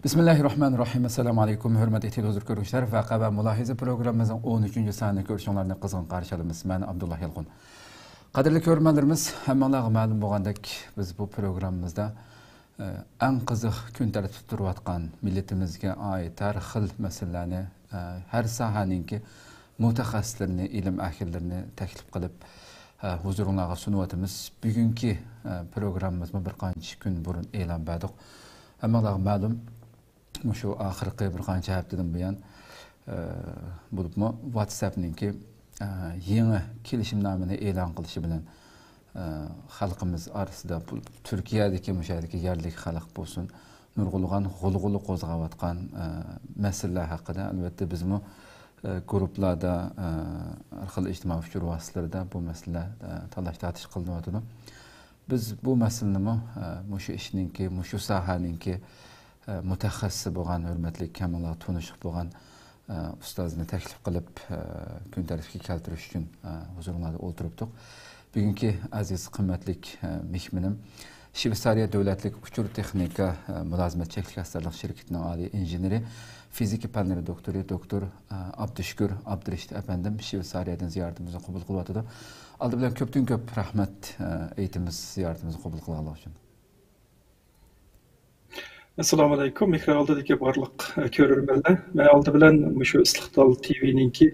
Bismillahirrahmanirrahim. Assalamu alaykum. Hürmetli televizyon görüşler ve Vaka ve Mülahize programımızın 13. sahne görüşünlerini kızgın karşıladığımız ben Abdullah Yalğun. Kadirli görürmenlerimiz hemen ma'lum bolgandek biz bu programımızda en kızık gün tartib turayotgan milletimizge ait har xil meselelerni her sahaninki mutaxassislarni, ilim ahillerini taklif qilib huzuruңlarga sunuvatımız. Bugünkü programımızda bir qancha gün burun e'lon berdik. Hammalarga ma'lum şu ahirgi bir qancha haftadan buyon bo'libmi WhatsApp'ninki yangi kelishimnomani e'lon qilishi bilan xalqimiz orasida Turkiyadagi mushadagi yerlik xalq bo'lsin nurg'ulg'an g'ulg'uli qo'zg'ayotgan masalalar haqida albatta bizmi gruplarda har xil ijtimoiy fikr vositalarida bu masala talash tortish qilinyapti. Biz bu masalani shu ishninki shu sohaninki mutaxassis bo'lgan hurmatli kamallar tunishib bo'lgan ustozni taklif qilib kun tartibga keltirish uchun huzuringizda o'tiribdik. Bugungi aziz qimmatli mehmonim Shveysariya davlatlik uchur texnika mulozimat cheklik asarlik shirkatining oliy injeneri, fizika fanlari doktori doktor Abdushukur Abdurashid apandim Shveysariyadan ziyoratimizni qabul qilyapti. Aldı bilan ko'p rahmat aytamiz ziyoratimizni qabul qilganlar uchun. Assalomu alaykum. Mikro oldidagi barliq ko'rurmanlar. Men oldi bilan shu Istiqlol TV'ninki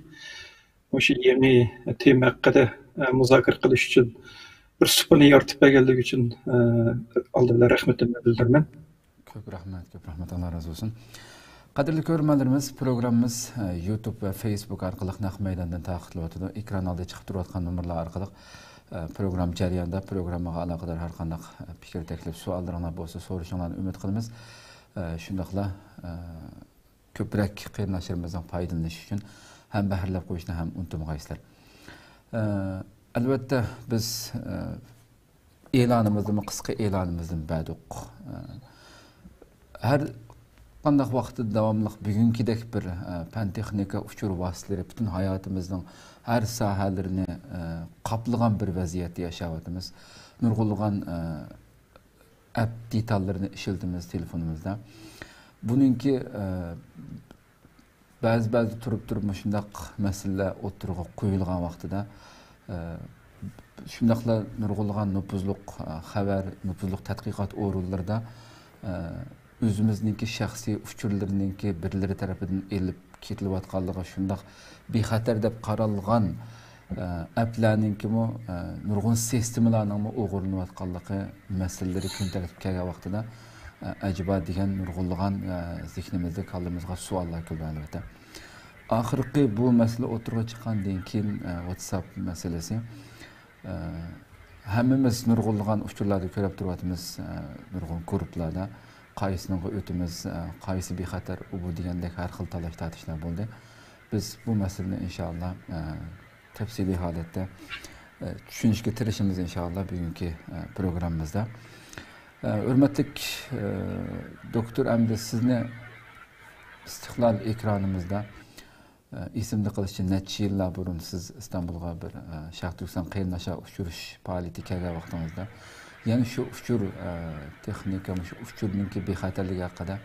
shu yangi tema haqida muzokara qilish uchun bir suhbatni yoritib berganligi uchun oldi bilan rahmatimni bildiraman. Ko'p rahmat, Allah razı olsun. Qadrli ko'rurmanlarimiz, programımız YouTube ve Facebook orqali naq maydondan taqdirlayotdi. Ekran oldida chiqib turayotgan nomerlar orqali program jarayonida programmaga aloqador har qanday fikr, taklif, savollaringiz bo'lsa, so'rashinglarni umid qilamiz. Shundaqla ko'proq qiyinlashlarimizdan foydalanish uchun ham bahrlab qo'yishni ham unutmaysizlar. Albatta biz e'lonimizni, qisqa e'lonimizdan ba'duq har qanday vaqtda davomli bugünkidek bir fan texnika uchur vositalari bütün hayotimizning har sohalarini qaplagan bir vaziyatda yashayapmiz. Nurg'ulg'an app detallarini ishlatamiz telefonimizda. Buningki ba'zi turib shundaq masalalar o'tirg'a qo'yilgan vaqtida shundaqla nurg'ulg'an nupuzliq xabar, nupuzliq tadqiqot o'rinlarida o'zimizningki shaxsiy uchurlarninki birlari tarafidan elib ketilayotganligi shundaq bexatar deb qaralgan applarninki nurg'un sistemalarning o'g'irlanayotganligi masalalari kun tartibga kelgan vaqtida acaba degan nurg'ulg'an zihnimizda qalbimizga savollar keldi albatta. Oxirgi bu masala o'tirg'a chiqqandan keyin WhatsApp masalasi hammamiz nurg'ulg'an uchurlarda ko'rib turyapmiz nurg'un gruplarda qaysining o'timiz, qaysi bexatar bu degandek har xil talash tortishlar bo'ldi. Biz bu masalani inshaalloh tafsiliy holatda tushunishga tirishimiz inshaalloh bugungi programmamizda. Hurmatli doktor Amdi sizni Istiqlol ekranimizda esimda qilishchi necha yillar burun siz Istanbulga bir Sharq Turkiston qiyinlasha uchirish faoliyati kelgan vaqtingizda yani şu uçur texnika, şu uçurninki bexatarligi haqida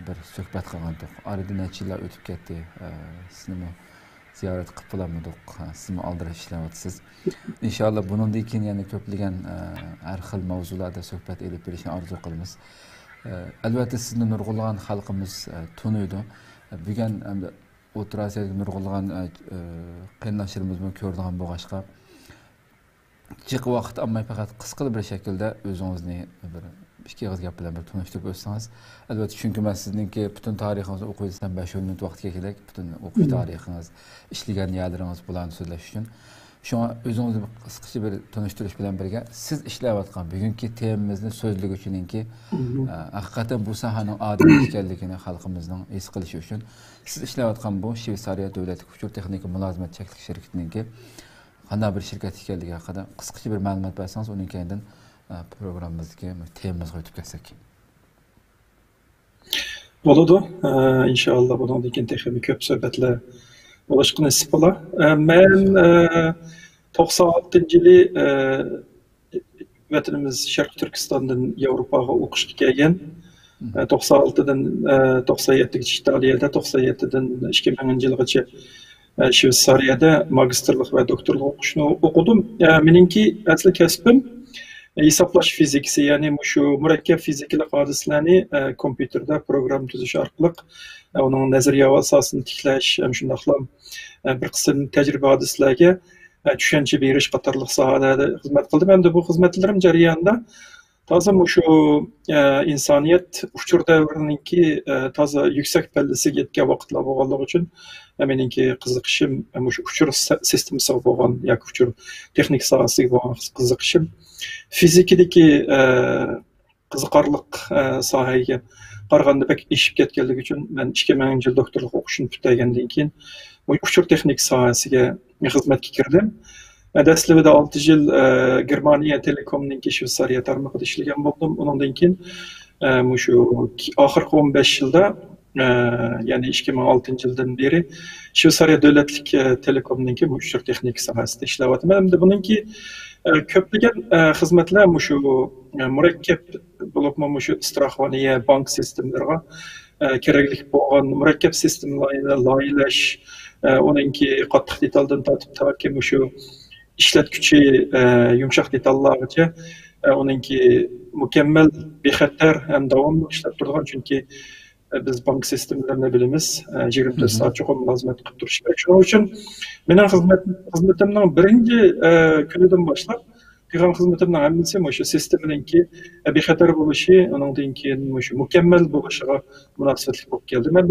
bir suhbat qilgandik. Aradan necha yillar o'tib ketdi. Sizni ziyorat qilib bo'lmadik. Sizni oldira ishlayapsiz. Inshaalloh bundan keyin yana ko'plagan har xil mavzularda suhbat elib berishni orzu qilamiz. Albatta sizni nurg'ulg'an xalqimiz tunuydi. Bugun o'tirasiga nurg'ulg'an qiynalishlarimizni ko'rdigan bo'lg'achqa Çık vaqt amma faqat qisqa bir şekilde o'zingizni bir ikki og'iz gap bilan bir tanishtirib o'tsangiz, albatta chunki men sizningki butun tarixingizni o'qiysan 5 minut vaqtga kerak, butun o'qish tarixingiz, ishlagan yerlaringiz bilan so'zlash uchun. Shunga o'zingizni qisqacha bir tanishtirish bilan birga siz ishlayotgan bugungi temamizni so'zlik uchunki haqiqatan bu sohaning odam ekanligini xalqimizning his qilishi uchun siz ishlayotgan bu Shveysariya davlatlik uchur texnika mulozimat cheklik shirkatininki qanday bir shirkat ekanligi haqida qisqacha bir ma'lumot bersangiz, uning keyindan programmamizga temamizga o'tib ketsak. Bo'ladi. Inshaalloh bundan keyin texnik ko'p suhbatlar bo'lishga nasib bo'lar. Men 96-yili vatanimiz Sharq Turkistondan Yevropaga o'qishga kelgan. 96'dan 97 İtaliyada, 97'dan 2000 yılgacha Shveysariyada magistrlik ve doktorluk o'qishni o'qidim. Meningki asli kasbim hisoblash fizikasi, ya'ni shu murakkab fizikalik hodisalarni kompyuterda program tuzish orqali uning nazariya asosini tiklash, shundaqla bir qism tajriba hodisalarga tushuncha berish qatorliq sohalarda xizmat qildim. Hamda bu xizmatlarim jarayonida toza shu insoniyat uchur davrininki toza yuksak pallasiga yetgan vaqtlar bo'lganligi uchun meningki qiziqishim shu uchur sistemasiga bo'lgan yoki uchur texnik sohasiga bo'lgan qiziqishim fizikadagi qiziqarliq sohaga qaraganda bak eshib ketganligi uchun men 2000 yil doktorlik o'qishni bitagandan keyin uchur texnik sohasiga xizmatga kirdim. Dastlabida 6 yil Germaniya Telekomning Shveysariya tarmog'ida ishlagan bo'ldim. Undan keyin shu oxirgi 15 yilda, ya'ni 2006 yildan beri Shveysariya davlatlik telekomning uchur texnik sohasida ishlayapman. Endi buningki ko'plagan xizmatlar shu murakkab bo'lib, shu istrohvaniya bank sistemlariga kerakli bo'lgan murakkab sistemlarni loyihalash, uningki qattiq detaldan tortib shu ishlatguchi yumshoq detallargacha uningki mukammal bexatar ham davomli ishlab turgan, chunki biz bank sistemlarini bilamiz, 24 soat cho'qim mulozimat qilib turish kerak. Shuning uchun mening xizmatimning birinchi kunidan boshlab qilgan xizmatimning hammasi shu sisteminingki bexatar bo'lishi, undan keyin shu mukammal bo'lishiga munosabatli bo'lib keldi. Men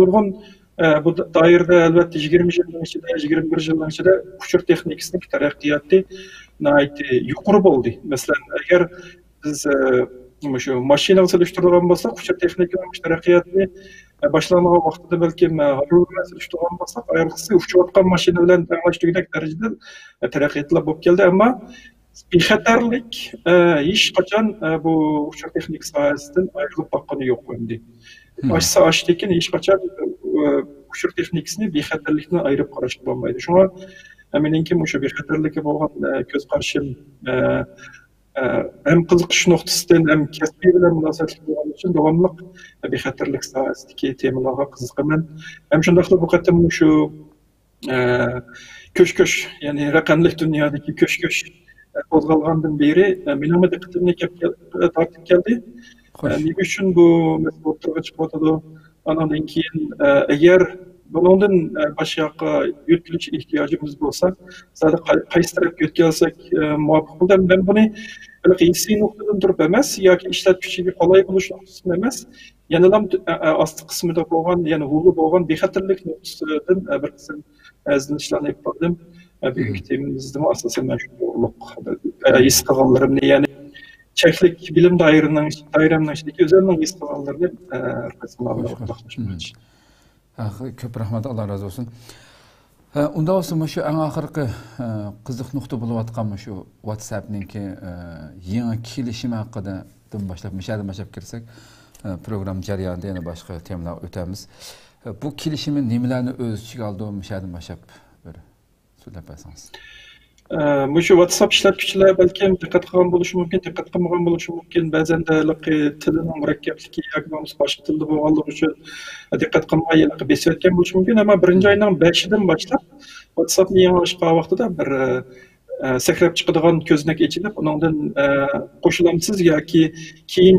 bu doirada albatta 20 yilning ichida, 21 yilning ichida uchur texnikasining taraqqiyoti yuqori bo'ldi. Masalan, agar biz shu mashinaga solishtirgan bo'lsak, uchur texnikaning taraqqiyoti boshlangan vaqtida balki solishtirgan bo'lsak, ayolg'isi uchayotgan mashina bilan tenglashtirgan darajada taraqqiyotlar bo'lib keldi. Ammo bexatarlik hech qachon bu uchur texnik sohasidan ayrilib boqqani yo'q endi. Aşsa aştekin hech qachon uchur texnikasini bexatarlikdan ayirib qarashga bo'lmaydi. Shunga meningki shu bexatarlikka bo'lgan ko'z qarashim hem qiziqish nuqtasidan hem kasbiy bilan munosabatli bo'lgani uchun davomli bexatarlik sohasidagi temalarga qiziqaman. Hem shundaqla bu qatam shu ko'sh-ko'sh, ya'ni raqamli dunyodagi ko'sh-ko'sh qo'zg'algandan beri mening diqqatimni tortib keldi. Nima uchun bu masala o'tirib chiqyotdi? Andan keyin agar bundan boshqa yurtilish ehtiyojimiz bo'lsa, zaten qaysi tarafga o'tkazsak muvofiq bo'ladi. Men buni hissiy nuqtadan turib emas, yoki ishlatuvchiga qulay bo'lish nuqtasidan emas, yana ham osti qismida bo'lgan, yana huli bo'lgan bexatarlik nuqtasidan bir qism izlanishlarni qildim. Büyük temimizde aslında ben şu his qilganlarimni, ya'ni cheklik bilim doiramning ichidagi o'zimning his qilganlarimni orqasidan o'rtoqlashmoqchi. Ko'p rahmat, Alloh razı olsun. Unda olsun shu eng oxirgi qiziq nuqta bo'layotgan shu WhatsApp'ninki yangi kelishimi haqida boshlab kirsak, program jarayonida yana boshqa temalar o'tamiz. Bu kelishimni nimalarni o'z ichiga oldi, boshlab söylerseniz. Shu WhatsApp ishlatuvchilar balki diqqat qilgan bo'lishi mumkin, diqqat qilmagan bo'lishi mumkin. Ba'zan tilining murakkabligi yoki boshqa tilda bo'lganligi uchun diqqat qilmay besib o'tgan bo'lishi mumkin. Ammo birinchi oyning 5idan boshlab WhatsAppni yangilash vaqtida bir sakrab chiqadigan ko'znak ichilib, undan qo'shilamsiz yoki keyin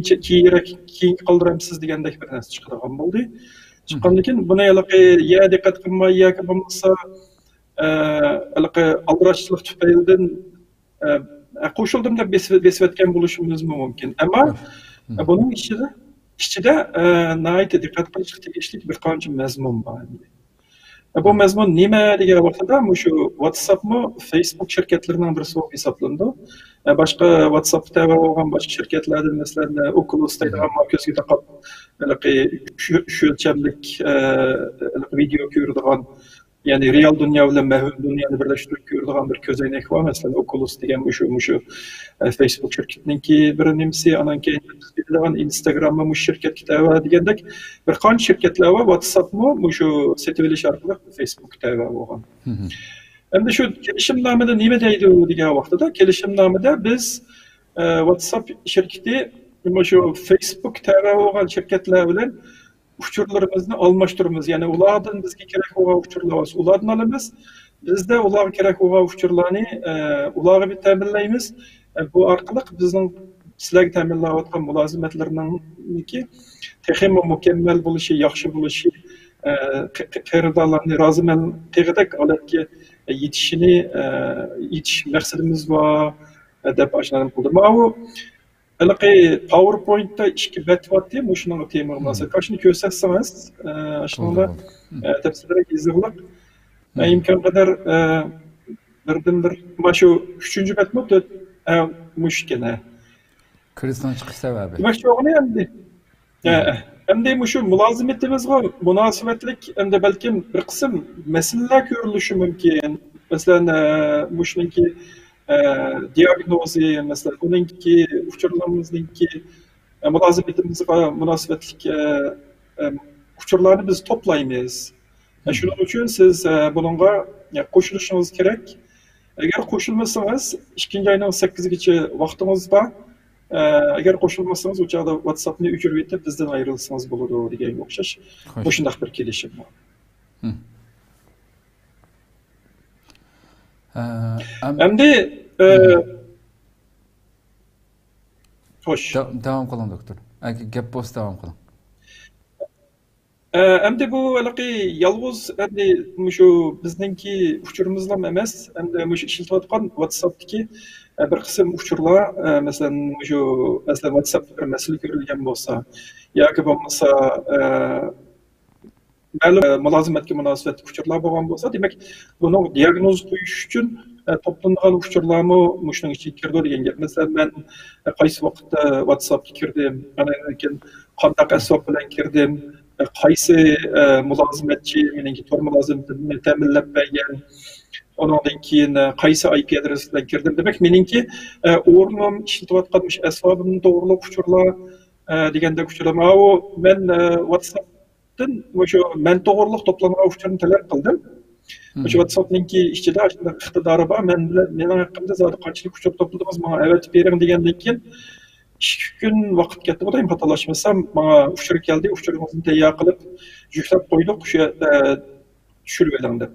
qoldiramsiz degandek bir narsa chiqadigan bo'ldi. Chiqqandan keyin buni ya diqqat qilmay yoki bo'lmasa aldırışçılık tüfeğinden koşuldum da besvetken buluşumuz mümkün. Ama bunun içinde naite dikkat kılışık tegişlik bir kanca mezmun var. Bu mezmun nime diye vakıda şu WhatsApp mı Facebook şirketlerinden birisi olup hesaplandı. Başka WhatsApp'ta olan başka şirketlerden mesela Oculus'taydı ama közü takıp şu ölçemlik video görüldüğün, yani real dünya ile mevhum dünyayı birleştirip gördüğüm bir közeynek var. Mesela Oculus diyen şu Facebook şirketininki bir nimsi, anan keyin Instagram'da bu şirket kitabı diyendek bir qancha şirketler var. WhatsApp mı şu setveliş arqılı Facebook kitabı var. Hem de şu kelishimnomada nima deydi degan vaqtida kelishimnomada biz WhatsApp şirketi şu Facebook tarafı olan şirketler bilen uçurlarımızı almıştırımız. Yani ulardan bizge gerek olan uçurlar var. Ulardan alımız. Biz de ular gerek olan uçurlarını uları bir teminleyimiz. Bu arkalık bizim sizlerge teminlayotgan mulazimatlarının ki texmo mükemmel buluşu, yaxşı buluşu, qeyridalarını razı qeyridak alatki yetiş maqsadimiz var deb aşnarim qildim. Bu PowerPoint'ta ikki bet var diye şunun temir masa. Kaçını göstersanız aslında tepsilerek izleyip imkan kadar birden bir şu 3. bet mi müşkene. Krizden çıkış sebebi. Demek ki onu endi. Hem de şu mülazimetimiz var, münasebetlik hem de belki bir kısım meseleler görülüşü mümkün. Mesela müşneki diagnozi, mesela bununki uçurlarımızdaki mülazimetimiz var, münasebetlik uçurlarını biz toplaymayız. Şunun için siz bununla koşuluşunuz gerek. Eğer koşulmasanız, 2. ayının 8'i vaktimiz var. Eğer koşulmasanız o çağda WhatsApp'ını ücret etip bizden ayrılsanız bulur diye okşaş. Boşundaq bir kelişim var. Hem de hoş. Devam kılın doktor. Gap boz devam kılın. Hem de bu yalnız hem de şu bizdenki uçurumuzla emas, hem de şu işletilayotgan WhatsApp'taki bir kısım uçurlar, mesela WhatsApp bir mesele görülgen bolsa, yoki bo'lmasa ma'lum mulozimatga munosabat uçurlar bo'lgan bo'lsa, demak, buni diagnoz qo'yish uchun to'plangan uçurlarni shuning ichiga kirdi degan gap. Mesela men qaysi vaqtda WhatsAppga kirdim, keyin qanday asbob bilan kirdim, qaysi mulozimatchi meniki tor mulozimatimni ta'minlab bergan, ondan keyin qaysi IP adresi bilan kirdim. Demak, meniki o'rnim ishlatayotgan asbobimni to'g'rilab uçurlar deganda uçurlar. Men WhatsApp'dan o'sha men to'g'riliq to'plangan uçurni talab qildim. O'sha WhatsApp'ninki ichida shunday iqtidori bor. Mening haqqimda zodi qanchalik uçur to'pladingiz, menga avat bering degandan keyin 2 kun vaqt ketdi. Buni xatolashmasam, menga uçur keldi. Uçurimizni tayyor qilib, yuklab qo'ydik. O'sha tushirib eling deb.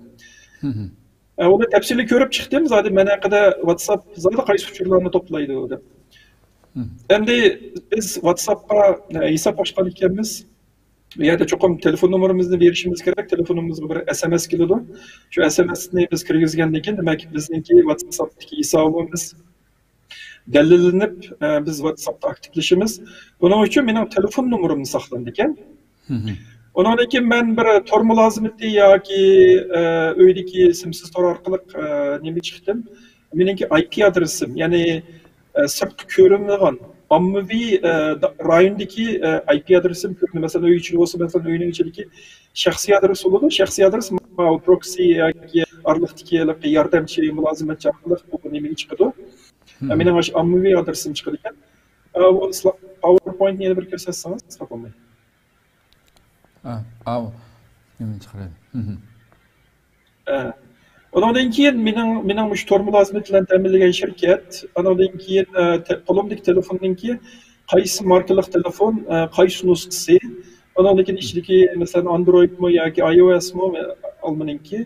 Onu tepsili görüp çıktım. Zaten ben kadar WhatsApp zaten qaysi uçurlarını toplaydı o da. Hem de biz WhatsApp'a hesap açkan ikimiz ya da çokum telefon numaramızı verişimiz gerek. Telefonumuzda bir SMS geliyordu. Şu SMS'ni biz kirgizgenden keyin demek bizninki WhatsApp'taki hesabımız dəlillenip biz WhatsApp'ta aktifleşimiz. Bunun için benim telefon numaramı saklandı ekan. Ondan keyin men bir tor mülazimeti yoki öydeki simsiz tor orqali nima chiqdim. Meniki IP adresim, ya'ni sirtqi ko'rinmagan ommaviy rayondagi IP adresim ko'rinadi. Masalan, uy ichida bo'lsa, masalan, uyning ichidagi shaxsiy adres bo'ladi. Shaxsiy adres proxy yoki orliqdagi yordamchi mulozimatchi orqali bu nima chiqadi. Mening ommaviy adresim chiqadi ekan. PowerPoint'ni yana bir ko'rsatsangiz, topolmayman. Yemin çıkarayım. Ondan keyin mening mush tor mulozimat bilan ta'minlagan shirkat, ondan keyin qo'limdagi telefonninki qaysi markalik telefon, qaysi nusxasi, ondan keyin ichidagi masalan Androidmi yoki iOSmi olmaninki,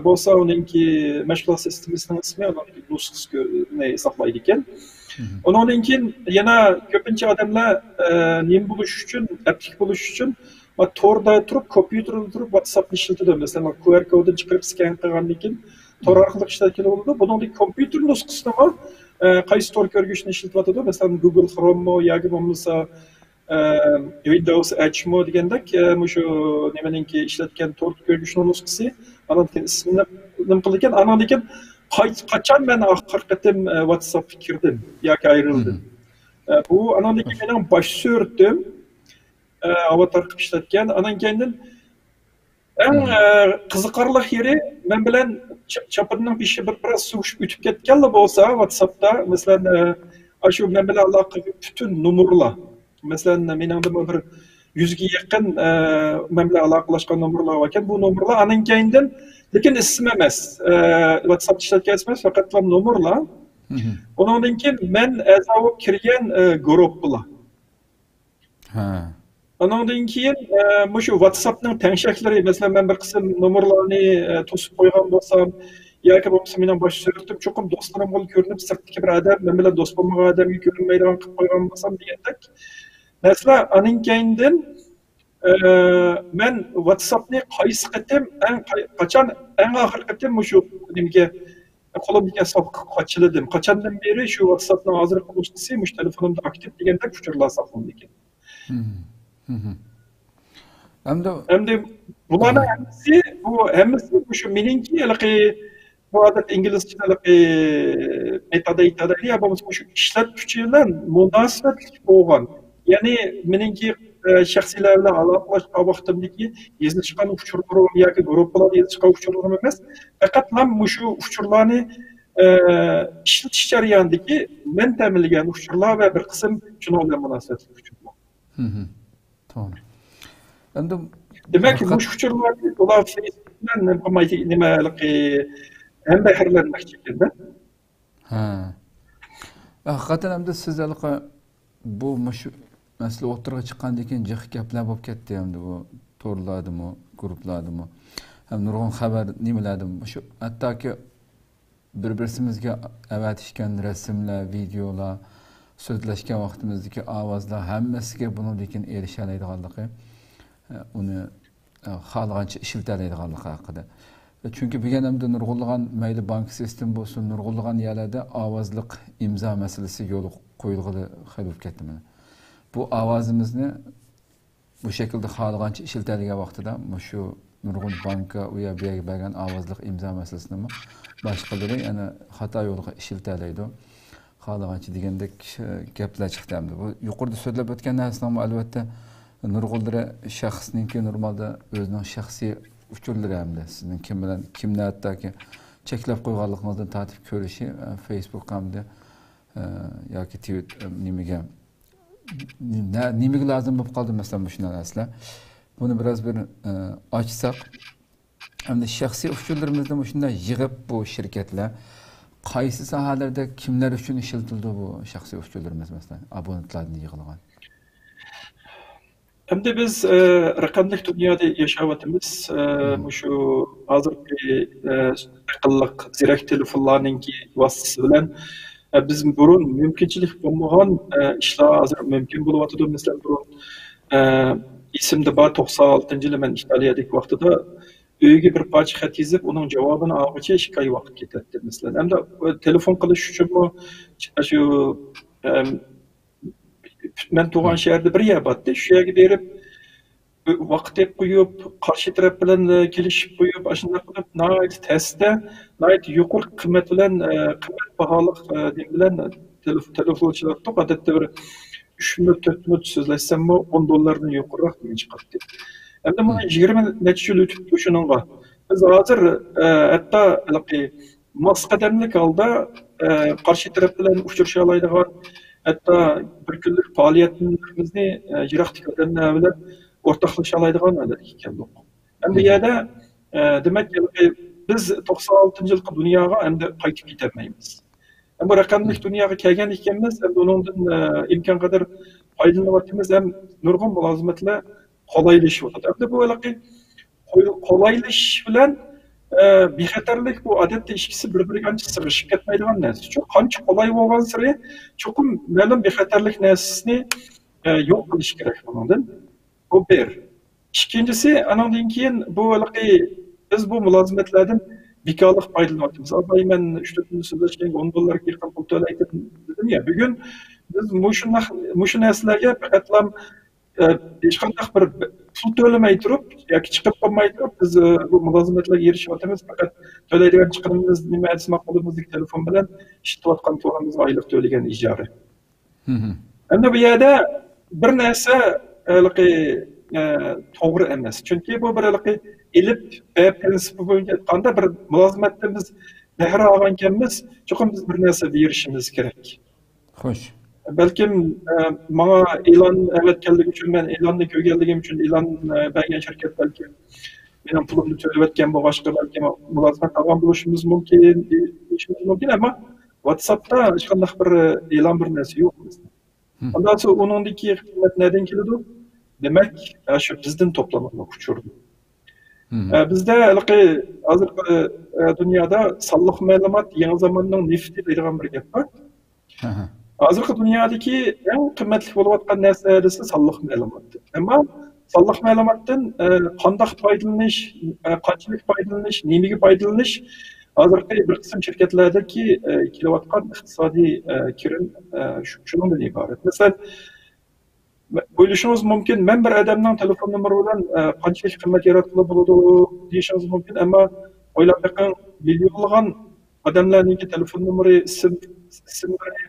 bo'lsa uninki mashg'ulot sistemasining ismi, nusxasini saqlaydi ekan. Ondan keyin yana ko'pincha odamlar nima bo'lish uchun, aplik bo'lish uchun torda turib, kompyuterda turib WhatsApp'ni ishlatadi. Mesela QR kodini chiqarib skan qilgandan keyin tor orqali ishlatgan bo'ladi. Buningdagi kompyuter nusxasida qaysi tor ko'rgichni ishlatyapti? Mesela Google Chrome'mi yoki bo'lmasa Windows Edge'mi degandek, shu nimaninki ishlatgan tor ko'rgichni nusxasi, ananing ismini nima qilgan, ananing keyin qachon men oxirgi qatim WhatsAppga kirdim yoki ayrildim. Bu ananing mening bosh so'rtim avatar qilib ishlatgan. Anan keyin eng qiziqarli yeri men bilan chapinning beshi bir suvishib o'tib ketganlar bo'lsa WhatsApp'da, masalan, shu men bilan aloqaga butun nomerlar. Masalan, meningda bir 100 ga yaqin men bilan aloqalashgan nomerlar bor ekan. Bu nomerlar anan keyindan, lekin ism emas, WhatsApp ishlatgan emas, faqat nomerlar. Ondan keyin men a'zo bo'lib kirgan guruhlar. Ha. Andan keyin şu WhatsApp'ның тәңшәкләре, mesela men bir kısım numaralarını tosib qo'ygan bo'lsam, yoki bo'lmasa mening bosh suratım cho'qim do'stlarim bo'lib ko'rinib, sirtdagi bir odam, men bilan do'st bo'lmagan odamga ko'rinmaydigan qilib qo'ygan bo'lsam degandek. Mesela aning keyindan men WhatsApp'ni qaysi qitim, qachon eng oxirgi qitim shu nimaga qo'limga hisob qochiladim. Qachondan beri shu WhatsApp'ning hozirgi qo'shnisi shu telefonimda aktiv degandek uchurlar saqlanib ekan. Endi bularning hammasi shu meningki bu odat inglizchadagi metodologiya ya bo'lmasa shu ishlatuvchi bilan munosabatli bo'lgan. Ya'ni meningki shaxsiylar bilan aloqalashgan vaqtimdagi yozishgan uchurlar yoki gruppalar yozishgan uchurlarim emas, faqat men shu uchurlarni ishlatish jarayonidagi men ta'minlagan uchurlar va bir qism shunga bilan munosabatli uchurlar. To'g'ri. Endi demak, bu uchurlarni ular Facebookdan nimalarga ham bahrlanmoqchi ekanda. Ha. Haqiqatan ham siz bu masala o'tirg'a chiqqandan keyin jiq gaplar bo'lib ketdi endi bu to'rladimi, guruhlardimi. Ham nurg'un xabar nimalarimi shu hattoki bir-birimizga avatishgan rasmlar, videolar, so'zlashgan vaqtimizdagi ovozlar hammasiga bundan erisha oladiganligi, uni xohlagancha ishlatiladiganligi haqida. Chunki bu yerda nurg'unlagan mayli bank sistem bo'lsin, nurg'unlagan yerlarda ovozliq imzo masalasi yo'l qo'yilgani bo'lib ketdi. Bu ovozimizni bu shaklda xohlagancha ishlatiladigan vaqtida shu nurg'un banka u yerga bergan ovozliq imzo masalasini boshqalari yana xato yo'lga ishlatiladi. Xohlagancha degandek gaplar chiqdi endi. Bu yuqorida so'zlab o'tgan narsaning albatta nurg'unlari shaxsningki normalda o'zining shaxsiy uchurlari hamda sizning kim bilan kimni hattoki cheklab qo'yganligingizdan tartib ko'rishi Facebook hamda yoki Twitter nimaga lazım bo'lib qoldi masalan shunday narsalar. Buni biroz bir ochsak, hamda shaxsiy uchurlarimizni shunday yig'ib bu shirkatlar qaysi sohalarda kimlar uchun ishlatildi bu shaxsiy uchurlarimiz masalan abonentlarni yig'ilgan. Endi biz raqamli dunyoda yashayapmiz. Shu hozirgi aqlli zirak telefonlarning vasitasi bilan biz burun mümkünçilik bo'lmagan ishlar hozir mumkin bo'lyapti. Masalan, burun esimda bor 96-yili men Italiyadagi vaqtida uyga bir parcha xat yozib, uning javobini olguncha 2 oy vaqt ketadi. Masalan, hamda telefon qilish uchun shu men tug'an shaharda bir yer bor, shu yerga berib vaqt qo'yib, qarshi taraf bilan kelishib qo'yib, shunday qilib nihoyat testda, nihoyat yuqori qiymat bilan qimmat baholiq bilan telefonchilar odatda bir 3 minut 4 minut so'zlashsam $10 yuqoriroq chiqadi. Endi buni 20 necha yil o'tibdi shuningga. Biz hozir hatto masqadamlik holda qarshi taraf bilan uchrasha oladigan, hatto bir kunlik faoliyatimizni yiroqdagi odamlar bilan o'rtoqlasha oladigan holatga keldik. Endi bu yerda demak biz 96-yilgi dunyoga endi qaytib ketolmaymiz. Bu raqamli dunyoga kelgan ekanmiz, endi undan imkon qadar foydalanyapmiz, ham nurg'un mulozimatlar qolaylashayapti. Endi bu qolaylash bilan bexatarlik bu odatda ikkisi bir-biriga ancha sig'ishib ketmaydigan narsa. Chunki qancha qolay bo'lgan sari cho'qim ma'lum bexatarlik narsasini yo'q qilish kerak bundan. Bu bir. İkincisi, andan keyin bu biz bu mulozimatlardan bekorlik foydalanyapmiz. Abay men 3-4 kun so'zlashgan $10 yaqin pul to'laydim dedim ya. Bugun biz mushu narsalarga faqat hech qanday bir pul to'lamay turib yoki chiqib qolmay turib biz bu mulozimatlarga erishyapmiz. Faqat to'laydigan chiqimimiz nima desam qo'limizdagi telefon bilan ishlayotgan to'lamizga oylik to'lagan ijara. Endi bu yerda bir narsa to'g'ri emas. Chunki bu bir ilib prinsipi bo'yicha aytganda bir mulozimatda biz bahra olgan ekanmiz, cho'qim biz bir narsa berishimiz kerak. Xo'sh. Balkim menga e'lon avatganlik uchun, men e'lonni ko'rganligim uchun e'lon bergan shirkat balki mening pulimni to'layotgan boshqa balki mulozimat olgan bo'lishimiz mumkin, ammo WhatsAppda hech qanday bir e'lon bir narsa yo'q bizda. Ondan sonra onundaki kıymet nereden geliyor? Demek şu bizden toplanan uçurdu. Bizde hazır dünyada sallık məlumat yeni zamanның nefti deyilgan bir gap var. Hazırkı dünyadaki en kıymetli bolayotgan narsa sallık məlumat. Ama sallık məlumatdan qandaq foydalanish, qanchalik foydalanish, nimaga foydalanish hazırkı bir qism şirketlardagi kelayotgan iqtisodiy kirim shundan iborat. Mesela o'ylashingiz mumkin, men bir odamning telefon nomeri bilan qanchalik qimmat yaratib bo'ladi deyishingiz mumkin, ammo o'ylab boqing, millionlagan odamlarning telefon nomeri, ismlari,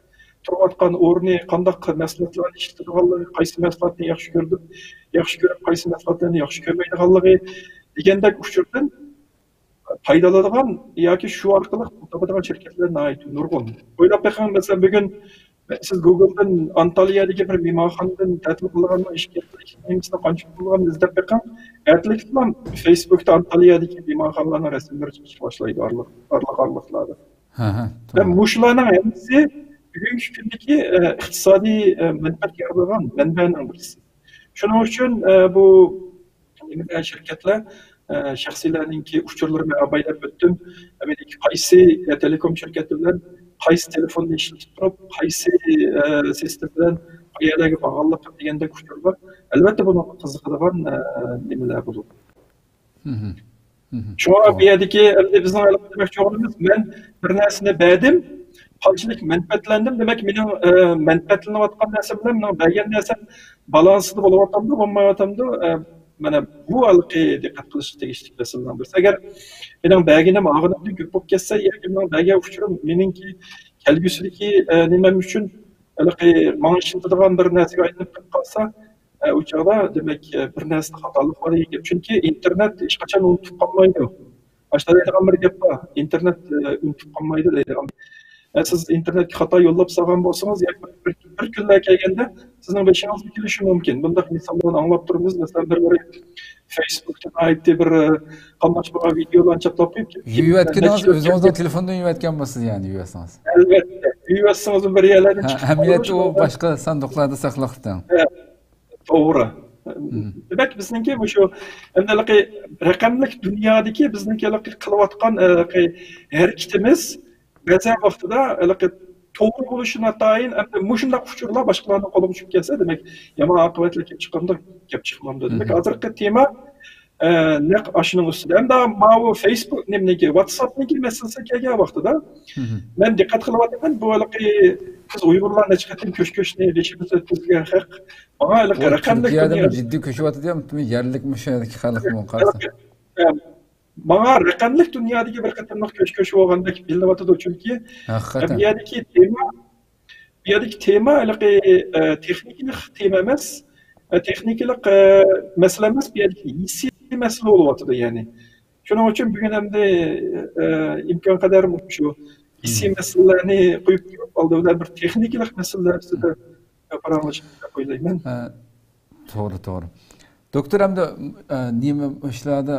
turayotgan o'rni, qandaq mahsulotlarni ishlatadiganligi, qaysi mahsulotni yaxshi ko'rib, qaysi mahsulotlarni yaxshi ko'rmaydiganligi degandek uchurdan foydalanadigan yoki shu orqali topadigan shirkatlarga oid nurg'un. O'ylab boqing, masalan, bugun siz Google'dan Antalya'daki bir mimahanadan tatil qilganmi, ishga nemizda qancha bo'lgan izlab boqing. Ertlikdan Facebook'ta Antalya'daki mimahanalarning rasmlari chiqib boshlaydi arlıqlarda. Ve muşlarning hammasi bugungi kundagi iqtisodiy manfaatga yaralgan manbaning birisi. Shuning uchun bu shirkatlar shaxsiylarninki uchurlarini abaylab o'tdim. Amerika qaysi telekom shirkati bilan qaysi telefonni ishlatib turib, qaysi sistem bilan qayerlarga bog'liq degandek uchurlar. Albatta buni qiziqadigan nimalar bo'ladi. Shunga bu yerdagi bizning demoqchi bo'lganimiz, men bir narsani berdim, qanchalik manfaatlandim, demak mening manfaatlanayotgan narsa bilan mening bergan narsam balansida bo'layotganda, bo'lmayotganda mana bu halqi diqqat qilish tegishli masalalardan birisi. Agar mening berganim og'irlikni ko'p bo'lib ketsa, yoki mening bergan uchurim meningki kelgusidagi nimam uchun halqi menga ishlatadigan bir narsaga aylanib qolsa, o chog'da demak bir narsa xatolik bor ekan. Chunki internet hech qachon unutib qolmaydi. Boshqa deydigan bir gap bor. Internet unutib qolmaydi deydigan. Siz internetga xato yo'llab solgan bo'lsangiz, yoki bir kunlar kelganda sizning beshingizga kelishi mumkin. Bunday misollarni anglab turibmiz. Masalan, bir Facebook'da aytdi bir qolmoq bo'lgan videolarni chaplab qo'yib, yuvayotganingiz o'zingizning telefondan yuvayotgan bo'lsiz, ya'ni yuvaysangiz. Albatta, yuvaysangiz bir yerlardan chiqib ahamiyati u boshqa sanduqlarda saqlaqdan. To'g'ri. Demak, bizningki shu endi raqamlik dunyodagi bizningki qilayotgan harakatimiz ba'zan vaqtida to'g'ri bo'lishini atayin, shunday uchurlar boshqalarning qo'liga tushib kelsa, demak, yomon oqibatlar kelib chiqqanda gap chiqmamdi. Demak, hozirgi tema naq shuning ustida. Endi bu Facebook nimniki, WhatsAppniki masalasi kelgan vaqtida men diqqat qilyapman, bu biz Uyg'urlar necha qatim ko'sh-ko'shni deyishimiz o'tkazgan haq. Mana raqamli jiddiy ko'shyapti-ku, yerlikmi shu yerdagi xalqmi qarasa. Bana raqamlik dunyodagi bir qatimliq ko'sh-ko'sh bo'lgandek bilyapti, chunki bu yerdagi tema texnik tema emas, texniklik masala emas, bu yerdagi hissiy masala bo'lyapti, ya'ni. Shuning uchun bugun hamda imkon qadar shu hissiy masalalarni qo'yib oldilar, bir texniklik masalalar ustida gapirmoqchi o'ylayman. To'g'ri. Doktor, hamda nima ishlarda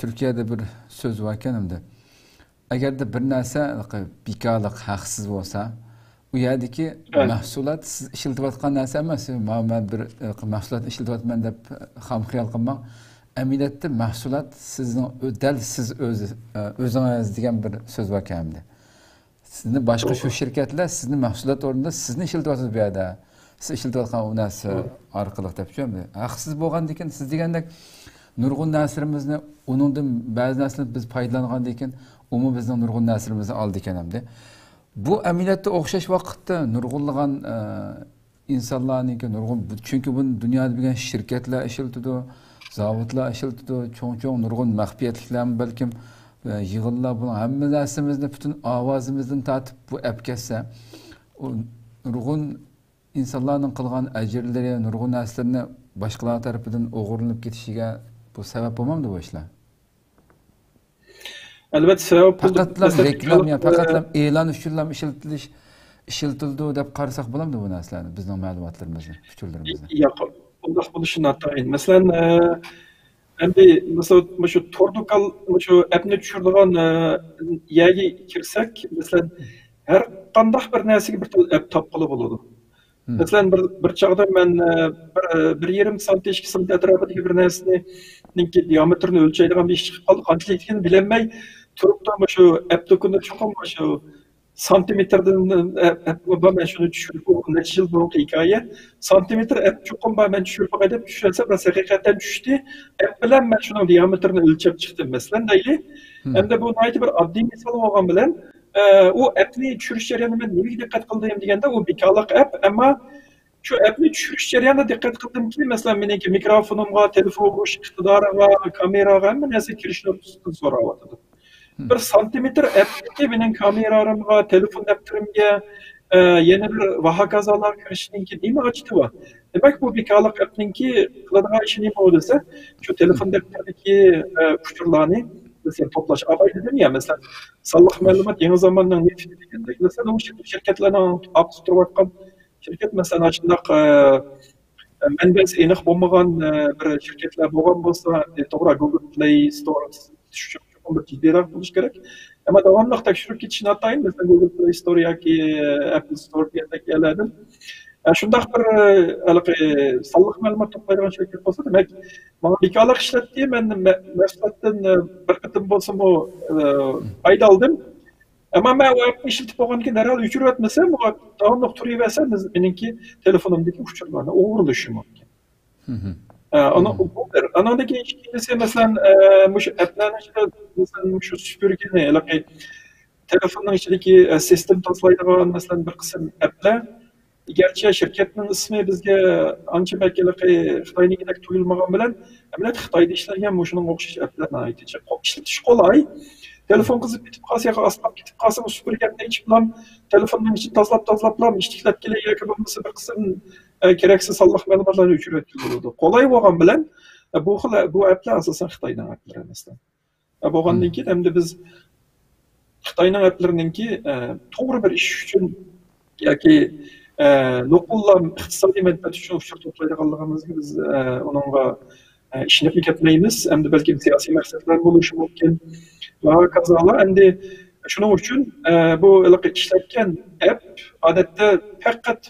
Turkiyada bir so'z bor ekan, hamda agarda bir narsa bekorlik, haqsiz bo'lsa, u yerdagi mahsulot siz ishlatayotgan narsa emas, men bir mahsulot ishlatyapman deb ham xiyol qilmang. Amaliyotda mahsulot sizning dal siz o'zingiz degan bir so'z bor ekan, hamda sizni boshqa shu shirkatlar sizni mahsulot o'rnida sizni ishlatyapti bu yerda. Siz ishlatayotgan u narsa orqali deb tushundim. Haqsiz bo'lgandan keyin siz degandek nurg'un narsalarimizni, uningdan ba'zi narsalar biz foydalangandan keyin umi bizning nurg'un narsalarimizni oldi ekan hamda. Bu amaliyotda o'xshash vaqtda nurg'unlagan insonlarniki nurg'un, chunki buni dunyoda bo'lgan shirkatlar ishlatadi, zavodlar ishlatadi, cho'ng nurg'un maxfiyatliklar balkim yig'inlar buni hamma narsamizni butun ovozimizdan tortib bu apkasa nurg'un insonlarning qilgan ajrlari, nurg'un narsalarni boshqalar tarafidan o'g'irlanib ketishiga bu sabab bo'lmamdi bu ishlar? Albatta sabab bo'ldi. Faqat reklam, faqat e'lon uchun ishlatildi deb qarasak bo'lamdi bu narsalarni, bizning ma'lumotlarimizni, fikrlarimizni. Yo'q, bunday bo'lishi noto'g'ri. Masalan, endi shu Tordukal shu appni tushiradigan yerga kirsak, masalan, har qanday bir narsaga bir app topqili bo'ladi. Mesela bir çağda ben bir yarım santim, 2 santim etrafındaki bir nesnenin diametrini ölçeydiğim bir iş çıkıp kaldı. Kançılık ettiğini bilemey, turup da şu app dokundu çokum şu santimetreden ben şunu düşürüp o neçe yıl burunki hikaye santimetre app çokum ben düşürüp edip düşürse biraz hakikaten düştü. App bilen ben şunun diametrini ölçüp çıktım mesela deyli. Hem de bu nayeti bir adli misal olan bilen o app'ni düşürüş jarayonuna ben neye dikkat kıldığım degende o bikalık app ama şu app'ni düşürüş jarayonuna dikkat kıldım ki mesela meniki mikrofonumga, telefon kuruş iqtidarıga, kameraga hamma narsa kirishni so'rayotdi. Bir santimetr app'ga mening kameralarımga, telefon daftarimga yana bir va hokazolar kirishninki nima ochdi va? Demak bu bikalık app'ninki qiladigan ishi nima bo'lsa, shu telefon daftaridagi uchurlarni mesela toplaş abay dedim ya mesela sallık malumat yeni zamandan nefti degende mesela o şirketlerden abstürvatkan şirket mesela açındaq manbasi aniq bo'lmagan bir shirkatlar bo'lgan bo'lsa to'g'ri Google Play Store bir jiddiroq bo'lish kerak. Ammo davomli tekshirib ketishni atayin mesela Google Play Store yoki Apple Store yerdagilardan shundoq bir sonliq ma'lumot to'playdigan shirkat bo'lsa demak mana bekorlik ishlatdi men mahsulotdan bir qatim bo'lsin bu foyda oldim. Ama ben o appni ishlatib bo'lgandan keyin darhol o'chirib yotmasam davomli turaversam meniki telefonimdagi uchurlarni o'g'irlashi mumkin. Anadaki ikincisi mesela şu app'lerin içinde mesela şu süpürgeni telefonun içindeki sistem taslaydığı mesela bir kısım app'ler gerçi şirketin ismi bizge anca belki Xitoynikidek tuyulmagan bilen emlet Xitoyda işleyen şunun o'xshash app'larni aytacak. İşletish qolay. Telefon kızıp bitip kalsa ya aslap gidip kalsa bu süpürgenle içip lan telefonun için tazlap lan iştiklep gele yakabımızı bir kısım gereksiz Allah malumatlarını uçuruyordu. Kolay bo'lgan bilen bu app'lar asasen Xitoydan app'lar emasdan. Bo'lgandan keyin hem de biz Xitoyning app'larininki to'g'ri bir ish uchun yoki nuqullar iqtisodiy manfaat uchun uchur to'playdiganligimizga biz uningga ishinib ketmaymiz. Hem de belki siyosiy maqsadlar bo'lishi mumkin. Va kazalar endi shuning uchun bu ishlatgan app odatda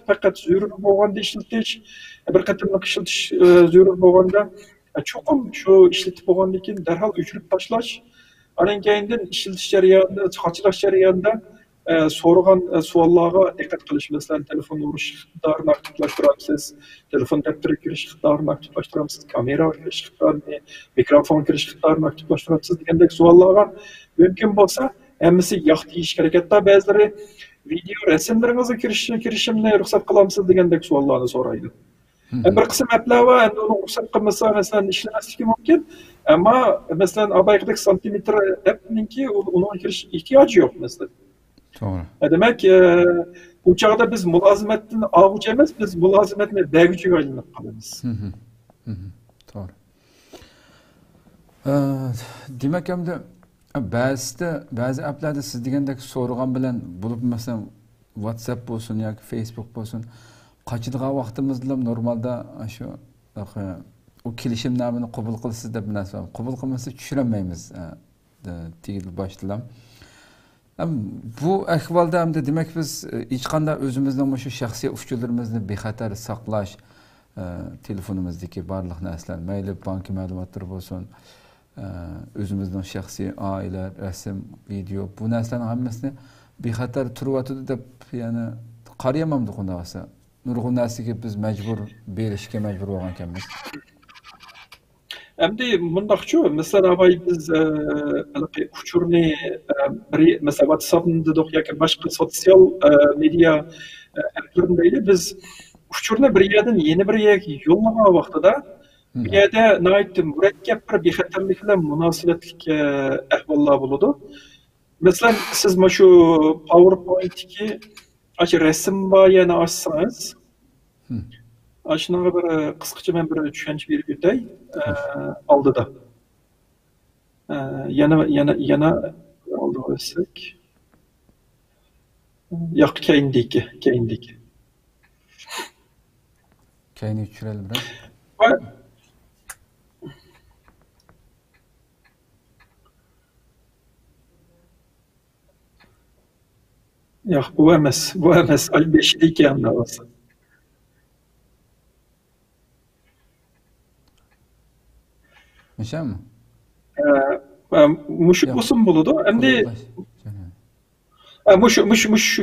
faqat zarur bo'lganda ishlatish, bir qatimliq ishlatish zarur bo'lganda cho'qim shu ishlatib bo'lgandan keyin darhol o'chirib tashlash, anan keyindan ishlatish jarayonida, qochirish jarayonida so'ragan savollarga diqqat qilish, masalan telefon urish iqtidorini aktivlashtiramiz, telefon daftariga kirish iqtidorini aktivlashtiramiz, kameraga kirish iqtidorini, mikrofon kirish iqtidorini aktivlashtiramiz degandek savollarga mumkin bo'lsa hammasi yo'q deyish kerak. Hatto ba'zilari video rasmlaringizga kirishimni ruxsat qilamiz degandek savollarni so'raydi. Bir qism applar va uni ruxsat qilmasa masalan ishlamasligi mumkin. Ammo masalan abaydek santimetr appninki uni kirish ehtiyoji yo'q masalan. Doğru. Demek bu çağda biz mülazimetten avuç emas, biz mülazimetle devciye aylanıp kalırız. Doğru. Demek hem de bazı app'larda siz degandek so'rag'an bilan bulup mesela WhatsApp bo'lsin yoki Facebook bo'lsin qochadigan vaqtimizda normalda shu o kelishimnomani qabul qilasiz deb narsa qabul qilmasa tushunmaymiz tegib boshlayman. Bu ahvolda hamda demak biz hech qanday o'zimizning shu shaxsiy uchurlarimizni bexatar saqlash, telefonimizdagi barliq narsalar, mayli bank ma'lumotlari bo'lsin, o'zimizning shaxsiy oila, rasm, video, bu narsalarning hammasini bexatar turyotdi deb, ya'ni qarayamamdi qundaqsa. Nurg'un narsaga biz majbur berishga majbur bo'lgan ekanmiz. Endi mundaqchu, mesela biz uchurni mesela WhatsApp'da yoki boshqa sotsial media app'larida biz uchurni bir yerdan yeni bir yerga yo'llagan vaqtida bu yerda nihoyatda murakkab bir bexatarlik bilan munosabatlik ahvollar bo'ladi. Masalan, siz mana shu PowerPoint'dagi rasm va yana ochsangiz Aşinaga bir qısqacha men bir tushuncha berib o'tay oldida. Yana oldi qo'ysak. Yo'q, keyindiki. Keyini tushiraylik biraz. Yo'q, bu emas. Ay 5'deki yanında olsa. O'shami? Mushu bo'lsin bo'ladi. Endi mushu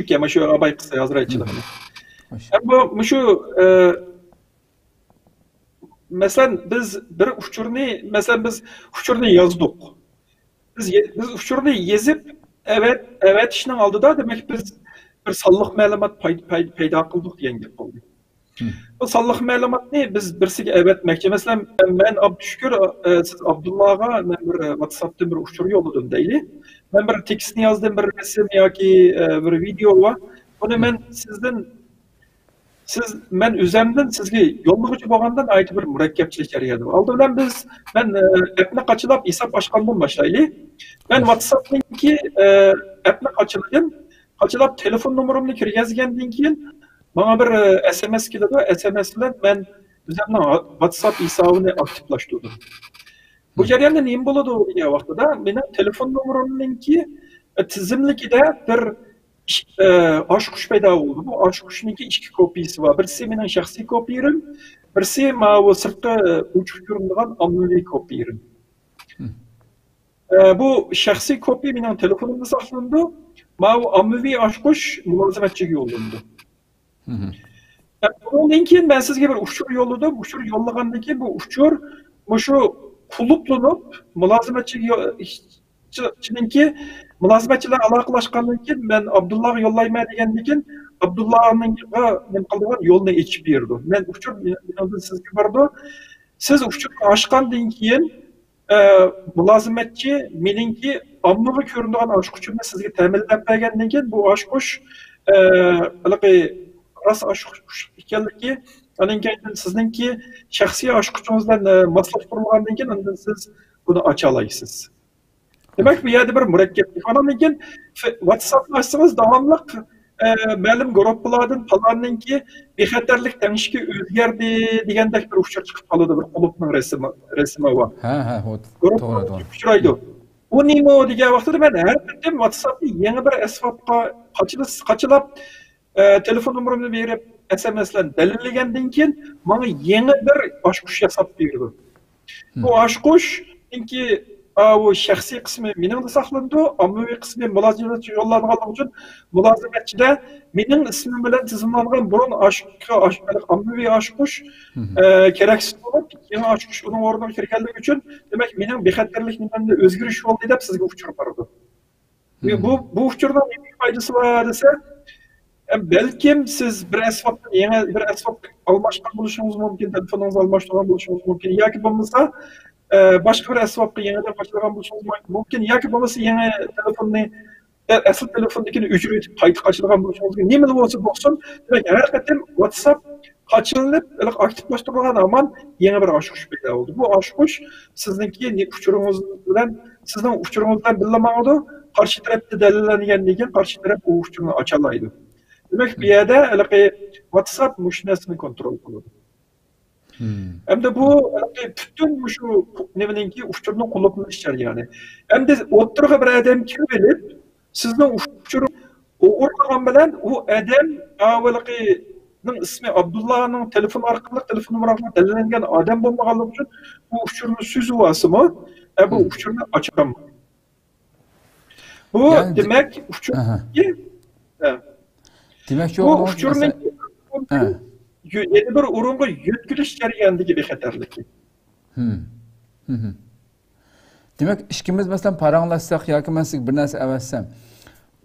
ekan, mushu abay qilsa hozir aytchiligini. Bu shu masalan biz bir uchurni yozdik. Biz uchurni yezib, evet ishning oldida demak biz bir sonliq ma'lumot paydo qildik degan gap bo'ldi. Bu sonliq ma'lumotni biz birsiga avatmoqchi. Masalan, men Abdushukur, siz Abdullahga men bir WhatsApp'dan bir uchur yo'lladim deyli. Men bir tekstni yozdim, bir rasm yoki bir video va buni men men üzərimdən sizga yo'llovchi bo'lgandan aytib bir murakkabchilik jarayoni. Oldi bilan men appni qachilab hisob ochgandan boshlaylik. Men WhatsApp'niki appni qachilab telefon nomerimni kirgizgandan keyin bana bir SMS keladi. SMS bilan men üzərimdən WhatsApp hisobini aktivlashtirdim. Bu jarayonda nima bo'ladi degan vaqtida mening telefon nomerimniki tizimlikida bir aşkuş paydo bo'ldi. Bu aşkuşniki ikki kopiyasi bor. Birisi mening shaxsiy kopiyam, birisi mana sirtqa o'chib ko'rinadigan ommaviy kopiyam. Bu shaxsiy kopiya mening telefonimda saqlandi. Mana ommaviy aşkuş mulozimatchiga yo'llandi. Bundan keyin men sizga bir uchur yo'lladim. Uchur yo'llagandan keyin bu uchur shu quluplanib mulozimatchiga Çünki mulozimatchilar aloqalashgandan keyin men Abdullahga yo'llayman degandan keyin Abdullahning men qilgan yo'lni ochib berdi. Men uchur sizga bordi. Siz uchurni ochgandan keyin mulozimatchi meningki ommaga ko'rinadigan ochquchimni sizga ta'minlab bergandan keyin bu ochquch rost ochquch ekanligi, anan keyin sizningki shaxsiy ochquchingiz bilan moslashtirilgandan keyin undan siz buni ocha olasiz. Demek bu yerde bir murakkablik. Ondan keyin WhatsApp'ni açsanız davamlıq ma'lum gruplardan falanınki bexatarlik tanishga o'zgardi degandek bir uchur chiqib qoladi, bir qulupning rasmi bor. Ha, to'g'ri. Uchraydi. Bu nima degan vaqtda men har qatim WhatsApp'ni yangi bir asbobga qachilab telefon nomerimni berib SMS bilan dalillagandan keyin menga yangi bir oshqush yasab berdi. Bu oshqushninki o shaxsiy qismi mening de saqlandi, ommaviy qismi mulozimatchi yo'llangan uchun mulozimatchida mening ismim bilan tizimlangan burun ommaviy oshqush keraksiz bo'lib, yangi oshqush uning o'rniga kirganligi uchun demak mening bexatarlik nimamda o'zgarish bo'ldi deb sizga uchur berdi. Bu uchurdan nima foydasi bor desa, belkim siz bir asbob almashgan bo'lishingiz mumkin, telefoningizni almashtirgan bo'lishingiz mumkin yoki bo'lmasa başka bir asbobga yangidan qo'shilgan bo'lishingiz mumkin yoki bo'lmasa yangi telefonni asl telefondagini o'chirib qayta qo'shilgan bo'lishingiz mumkin. Nima bo'lsa bo'lsin, demak har qatim WhatsApp qochilib, aktivlashtirilgan amon yangi bir oshqush paydo bo'ldi. Bu oshqush sizningki uchuringiz bilan bilinmaydi, qarshi tarafda dalillangandan keyin qarshi taraf u uchurni ocha oladi. Demak bu yerda WhatsApp mushnasini kontrol qiladi. Hem de bu bütün şu nevinki uçurunu kullanmış yani. Hem de oturuğa bir adam kirvelip sizden uçuru o ortadan bilen o adam avvalının ismi Abdullah'ın telefon numarasına delilengen adam bulmaganlık için bu uçurunu süzü vası mı? Bu uçurunu açamam. Bu yani, demek uçurunu bu uçurunu yeni bir urunga yetkilish jarayonidagi bexatarlik. Demak, ishkimiz masalan paranglashsak yoki men sizga bir narsa avatsam,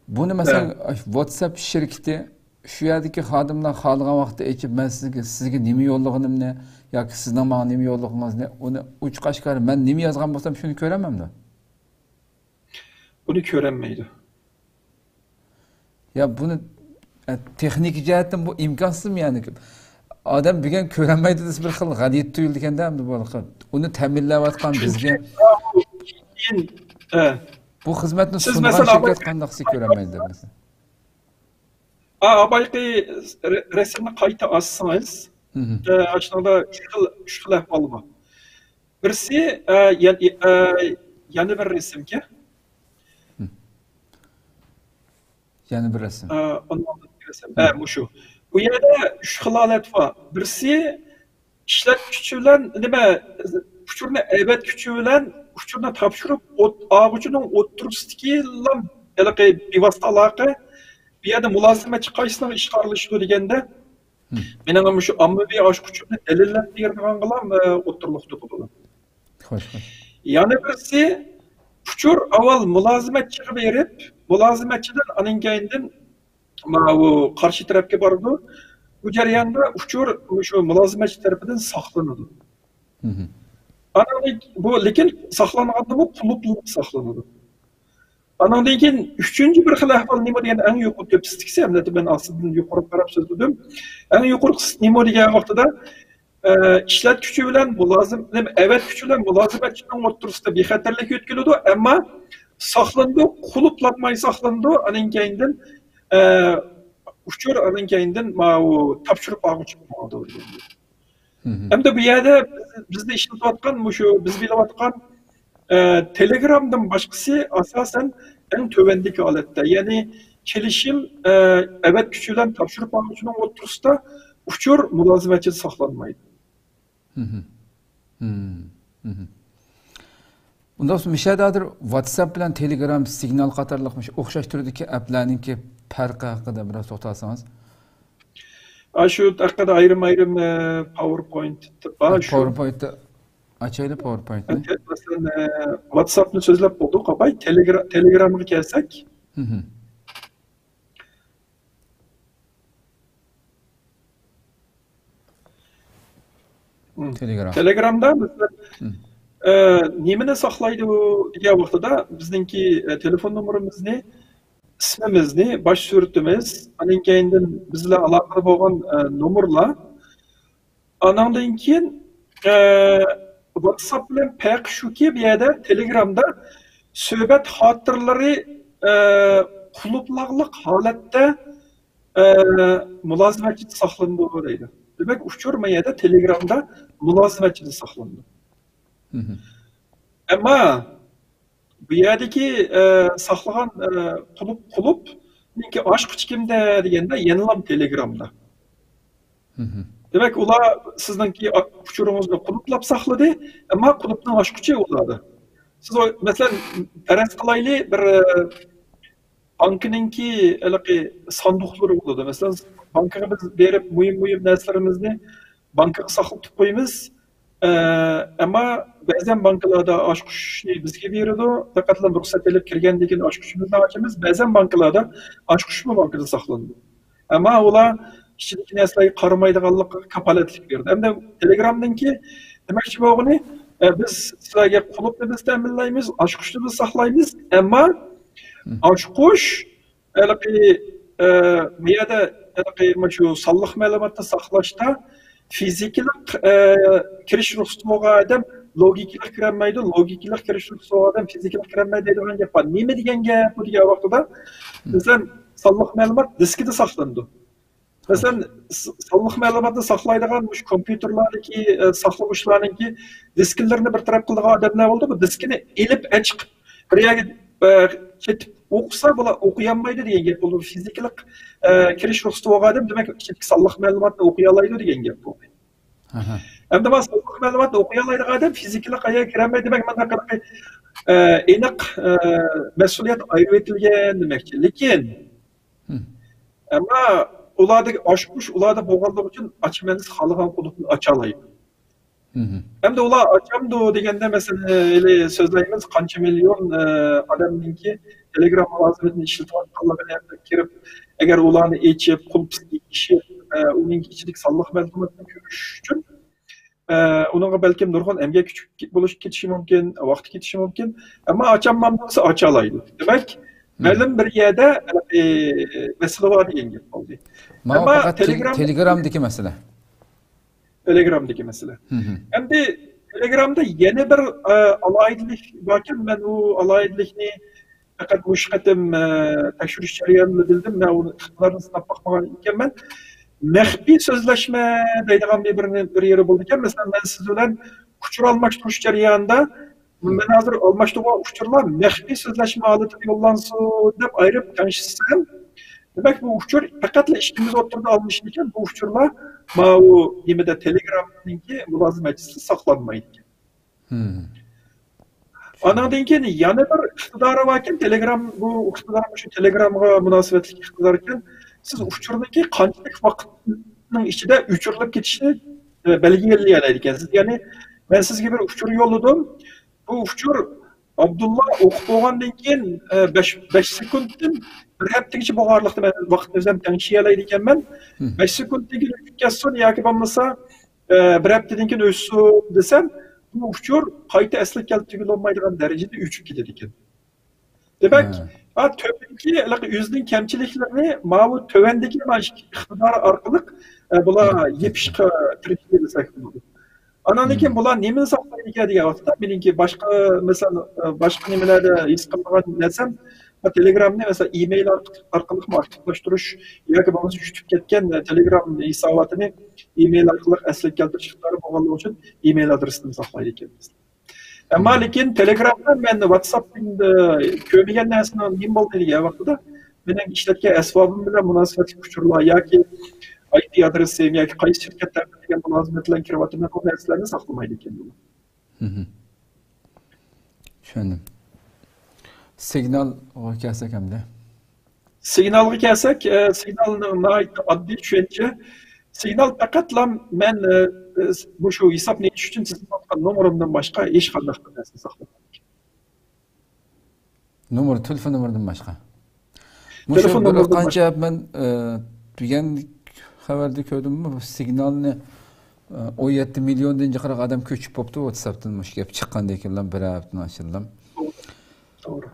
buni masalan WhatsApp shirkati shu yerdagi xodimlar xohlagan vaqtda aytib, men sizga nima yo'llaganimni yoki sizning menga nima yo'llaganligingizni uni uch qashqari men nima yozgan bo'lsam shuni ko'ramanmi? Buni ko'ranmaydi. Ya buni texnik jihatdan bu imkonsizmi yani? Adam bir gün ko'ranmaydi desa bir xil g'alati tuyuldi ekanda endi bu uni ta'minlayotgan bizga bu xizmatni sungan shirkat qanday qilsa ko'ranmaydi deb mesela. Abayqi rasmni qayta olsangiz, aslında üç xil ahvol bor. Birisi yana bir rasmga. Yana bir rasm. Bu şu. Bu yerde üç xil holat var. Birisi ishlatuvchi bilan nima uçurni evet kuchi bilan uçurni topshirib, og'uchining o'ttirsidagi bevosita aloqa bu yerda mulozimatchi qaysini ishqarilishi deganda mening shu ommaviy oshquchini dalillab bergan qilam o'ttirliqda bo'ladi. Xo'sh, xo'sh. Yana birisi uçur avval mulozimatchiga berib, mulozimatchidan aning keyindan bu qarshi tarafga bordi. Bu jarayonda uçur shu mulozimatchi tarafidan saqlanadi. Bu lekin saqlanganda bu quluplik saqlanadi. Andan keyin üçüncü bir xil ahvol nima degan eng yuqori statistikasi hamda men aslida yuqori qarab so'zladim. Eng yuqori nima degan vaqtida ishlatuvchi bilan mulozim, evet kuchi bilan mulozimatchining o'rtasida bexatarlik o'tkaziladi, ammo saqlandi, quluplatmay saqlandi, aning keyindan uçur aning keyindan u topshirib oluvchi bo'ladi. Hamda bu yerda bizda ishlatayotgan shu biz bilayotgan Telegram'dan başkası asasen en tövendeki alette. Yani kelişim evet küçülen tavşırıp almışının oturusda uçur mülazimetçi saklanmaydı. Bundan sonra müşahadadır WhatsApp bilen Telegram signal qatarlıqmış o'xshash turdagi applarninki farqi haqida biraz to'xtalsangiz. Shu haqida ayrim PowerPoint var. PowerPoint'da açaylı PowerPoint'ni. Mesela WhatsApp'ni so'zlab bo'ldik, qopay Telegramga kelsak. Telegramda mesela nimani saqlaydi degan vaqtida bizningki telefon nomerimizni, ismimizni, bosh suratimiz, aning keyindan bizlar aloqada bo'lgan nomerlar, andan keyin WhatsApp bilan farqi shuki, bu yerda Telegramda suhbat xotirlari quluploqliq holatda mulozimatchi saqlandi deydi. Demak, uçur bu yerda Telegramda mulozimatchi saqlandi. Ammo bu yerdagi saqlagan qulup neki oshquch kimda deganda yenilam Telegramda. Demek ular sizningki uçurunuzni quluplab saqladi, ammo qulupning oshquchi ulardi. Siz mesela faraz qilayli bir bankninki sanduqlari bo'ladi. Mesela bankaga biz berib muhim narsalarimizni bankaga saqlab qo'yamiz. Ammo ba'zan bankalarda oshquchni bizga beradi, faqat ruxsat olib kirgandan keyin oshquchimizni ochamiz. Ba'zan bankalarda oshquch bu bankada saqlanadi. Ammo ular ichidagi narsalarga qaramaydiganlikqa kapolatlik berdi. Hamda Telegramdanki demakchi bo'lgani biz sizlarga qulupni biz ta'minlaymiz, oshquchni biz saqlaymiz, ammo oshquch bu yerda shu sonliq ma'lumotni saqlashda fizikalik kirish ruxsati bo'lgan odam logikalik kirolmaydi, logikalik kirish ruxsati bo'lgan odam fizikalik kirolmaydi degan gap bor. Nima degan gap bu degan vaqtida bizlar sonliq ma'lumot diskida saqlanadi. Mesela sonliq ma'lumotni saqlaydigan mush kompyuterlardagi saqlovchilarningki disklarni bir taraf qiladigan odamlar bo'ldi. Bu diskini elib chiqib bir yerga ketib o'qisa bular o'qiolmaydi degan gap bo'ldi. Fizikalik kirish ruxsati bo'lgan odam demak ichidagi sonliq ma'lumotni o'qiy oladi degan gap bo'ldi. Endi bu sonliq ma'lumotni o'qiy oladigan odam fizikalik qayerga kirolmaydi demak mana qanaqa aniq mas'uliyat ayirib etilgan demakchi. Lekin ammo ulardagi oshquch ularda bo'lganligi uchun ochmangiz xohlagan qulupni ocha oladi. Hamda ular ochamdi deganda masalan so'zlaymiz qancha million odamningki Telegram mulozimatini ishlatayotganligini kirib, agar ularni echib, qulupni ishib, uning ichidagi sonliq ma'lumotni ko'rish uchun uningga balkim nurg'un emgak bo'lish ketishi mumkin, vaqt ketishi mumkin, ammo ochamman bo'lsa ocha oladi. Demak, ma'lum bir yerda masala bor degan gap bo'ldi. Ammo Telegramdagi masala. Telegramdagi masala. Endi Telegramda yana bir alohidlik borki, men u alohidlikni faqat mush qatim tekshirish jarayonida bildim. Men uni iqtidorini sinab boqmagan ekanman. Maxfiy so'zlashma deydigan bir yeri bo'ldi ekan. Masalan, men siz bilan kuchur almashtirish jarayonida men hozir almashtirgan uchurlar maxfiy so'zlashma holatida yo'llansin deb ayirib tanishsam, demak bu uchur faqat ishimiz o'rtada alınmış ekan, bu uchurlar bu nimada Telegram'ninki mulozimatchisi saqlanmaydi. Anandan keyin yana bir iqtidori varken Telegram bu iqtidor shu Telegramga munosabatli iqtidor ekan siz uchurniki qanchalik vaqtning ichida o'chirilib ketishini belgilay oladi ekansiz. Ya'ni men sizga bir uchur yo'lladim. Bu uchur Abdulla o'qib bo'lgandan keyin 5 sekunddan bir haftagacha bo'lganlikda men vaqtni o'zim tanishib olay ekanman. 5 sekunddan keyin o'tkazsin yoki bo'lmasa bir haftadan keyin o'ssin desam bu uchur qayta asli keltirib olmaydigan darajada o'chib ketadi ekan. Demak, tövendeki yüzünün kemçiliklerini bu tövendeki iqtidor orqali bular yepishqa tirishga desak bo'ladi. Ananiki bular nimani saqlaydi degan vaqtda meniki boshqa nimalarda his qilmagan narsam Telegramni mesela e-mail orqali aktivlashtirish yoki bo'lmasa tushib ketgan Telegram hisobotini e-mail orqali asli keltirishlar bo'lganligi uchun e-mail adresini saqlaydi ekanmiz. Ama lekin Telegram'dan ben WhatsApp'da köylegen narsani nima bo'ldi degan vaqtida mening ishlatgan asbobim bilan munosabatli uchurlar yoki IP adresim yoki qaysi shirkatlarga degan munosabatlar kiryapman bu narsalarni saqlamaydi ekan bular. Tushundim. Signal kelsak hamda. Signalga kelsak, signalning oddiy tushuncha signal faqatla men bu shu hisobni etish uchun sizning nomerimdan boshqa hech qanday narsa saqlamayman. Telefon nomeridan boshqa. Telefon nomeridan qancha men degan xabarda ko'rdimmi bu signalni 17 milliondan jiqroq odam ko'chib bo'pti WhatsAppdan mush gap chiqqandan keyin bir haftadan ochildim. To'g'ri.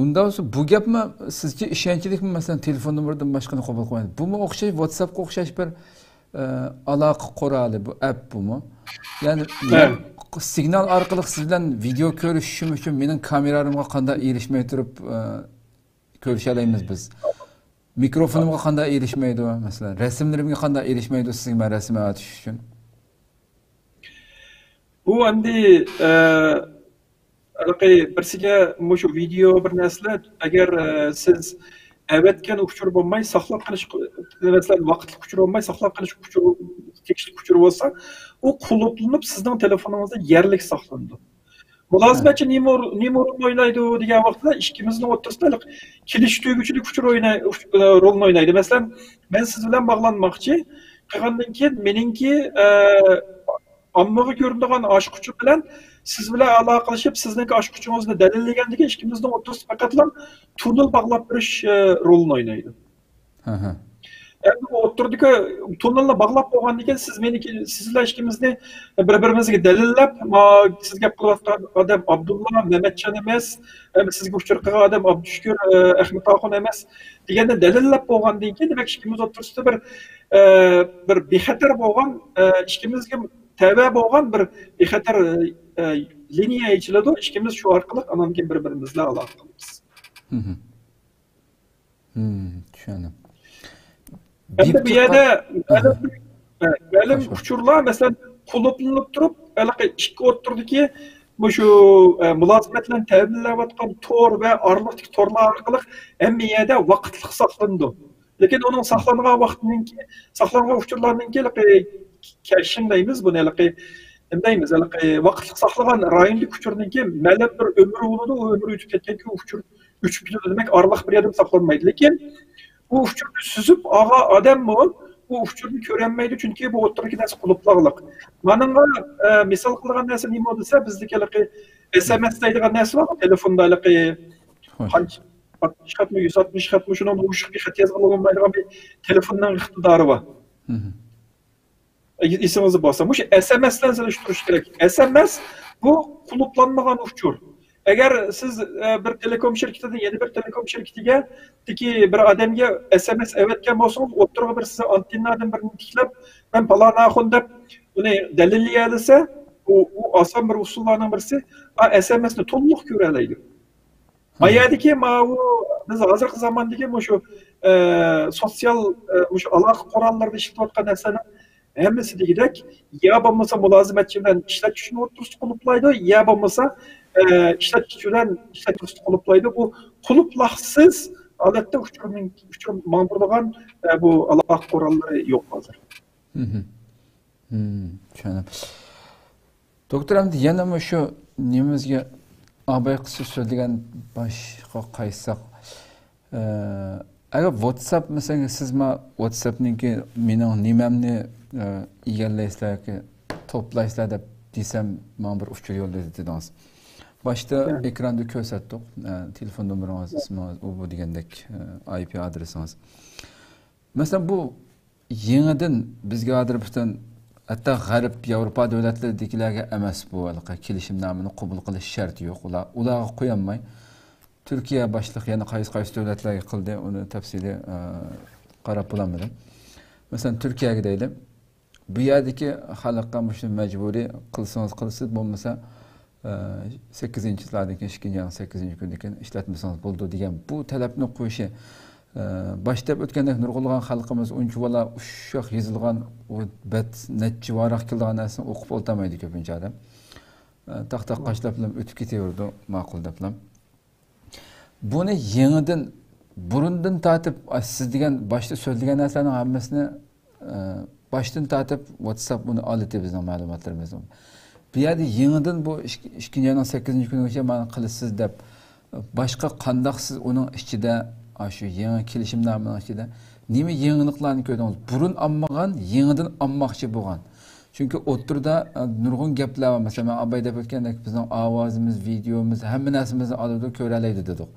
Undan sonra bu gapmi sizce ishonchlikmi masalan telefon nomeridan boshqani qabul qilmaydi. Bumi o'xshash WhatsAppga o'xshash bir aloqa qurali bu app bumi. Ya'ni signal orqali siz bilan video ko'rishishim uchun mening kameralarımga qanday erishmay turib ko'risha olamiz biz. Mikrofonimga qanday erishmaydi masalan, rasmlarimga qanday erishmaydi sizga men rasm atish uchun. Bu endi birsiga shu video bir narsa agar siz avatgan uchur bo'lmay saqlab qolish masalan vaqtli uchur bo'lmay saqlab qolish uchur tegishli uchur bo'lsa u quluplanib sizning telefoningizda yerlik saqlanadi. Mulozimatchi nima o'ynaydi degan vaqtda ikkimizning o'rtasida kelish tuyg'uchilik uchur rolni o'ynaydi. Masalan, men siz bilan bog'lanmoqchi qilgandan keyin meningki ommaga ko'rinadigan oshquchi bilan siz bilan aloqalashib sizniki oshquchingizni dalillagandan keyin ikkimizning o'rtasida faqatla tunnel bog'lab berish rolini o'ynaydi. Yani bu o'rtadagi tunnelni bog'lab qo'ygandan keyin siz meniki sizlar ikkimizni bir-birimizga dalillab, siz gap qilayotgan odam Abdulla Mehmetjon emas, sizga uchur qilgan odam Abdushukur Ahmetoxun emas deganda dalillab qo'ygandan keyin demak ikkimiz o'rtasida bir bexatar bo'lgan ikkimizga tava bo'lgan bir bexatar liniya ichiladi. Ikkimiz shu orqali anan keyin bir-birimiz bilan aloqa qilamiz. Tushundim. Endi bu yerda ma'lum uchurlar masalan quluplanib turib, ikki o'rturdagi bu shu mulozimatlarni ta'minlayotgan tor va orliqdagi torlar orqali hamma yerda vaqtli saqlanadi. Lekin uning saqlangan vaqtininki, saqlangan uchurlarninki caching deymiz buni nima deymiz? Vaqtli saqlagan rayonlik uchurninki ma'lum bir umri bo'ladi, u umri o'tib ketganki uchur o'chib ketadi demak orliq bir yerda saqlanmaydi. Lekin bu uçurdu süzüp ağa adam mı? Bu uçurdu körenmeydi çünkü bu oturadaki nasıl kulüplağlık. Manınga misal kılgan nasıl nima olsa bizdeki SMS deydigan nasıl var telefonda kaç 60 kat mı 160 kat mı şuna uşuk bir kat yazılı olmaydigan bir telefondan iqtidarı var. İsminizi bassa. Bu SMS'den seliştiriş gerek. SMS bu kulüplanmagan uçur. Eğer siz bir telekom şirketinden yeni bir telekom şirketiga ki bir adamga SMS evetken olsanız oturga bir size antennadan birini tiklep ben palana axun deb uni dalilleyalisa u asan bir usullardan birisi SMS'ni to'liq ko'ra oladi. Ayadiki biz hozirgi zamondagi shu sotsial shu aloqa qurollarida ishlatayotgan narsani hammasi degidek ya bo'lmasa mulozimatchi bilan ishlatishni o'rtasida quluplaydi ya bo'lmasa ishlatuvchi bilan ishlatuvchi quluplaydi. Bu quluplaqsiz odatda uchur ma'murlagan bu aloqa qurollari yo'q hozir. Tushundim. Doktor endi yana shu nemizga abay qısa söyleyen başqa qaysak. Agar WhatsApp mesela siz ma WhatsApp'ninki mening nimamni egallaysizlar ki toplaysizlar deb desam men bir uchur yo'l dedingiz. Başta ekranda ko'rsatdik. Telefon nomeringiz, ismingiz, bu degandek IP adresingiz. Mesela bu yenidan bizga hozir butun hatto g'arb Yevropa davlatlaridagilarga emas bu kelishimnomani qabul qilish sharti yo'q. Ularga qo'yolmay Türkiye başlıq yani qaysi davlatlarga qildi, uni tafsili qarab bo'lmadim. Mesela Türkiye'ye deylik. Bu yerdagi xalqqa shuni majburiy qilsangiz qilsiz, bo'lmasa 8-yillardagi 8-kundan ishlatmasangiz bo'ldi degan bu talabni qo'yishi başlab o'tgandek nurg'ulg'an xalqimiz uncha bola ushoq yozilgan u bat necha varaq kelgan narsani o'qib o'ltamaydi ko'pincha odam. Taq-taq qashlab o'tib ketaverdi ma'qul deb. Buni yenidan burundan tatib siz degan boshda so'zlagan narsalarning hammasini baştan tatib WhatsApp bunu aldı bizning ma'lumotlarimizni. Bu yerda yenidan bu 2-8-kungacha mana qilasiz deb boshqa qandoq siz uning ichida shu yangi kelishimnomaning ichida nima yangiliklarni ko'rdingiz? Burun ammagan, yangidan ammoqchi bo'lgan. Chunki o'tirda nurg'un gaplar var. Mesela abay deb o'tgandek bizning ovozimiz, videomiz, hamma narsamizni oladi, ko'ralaydi dedik.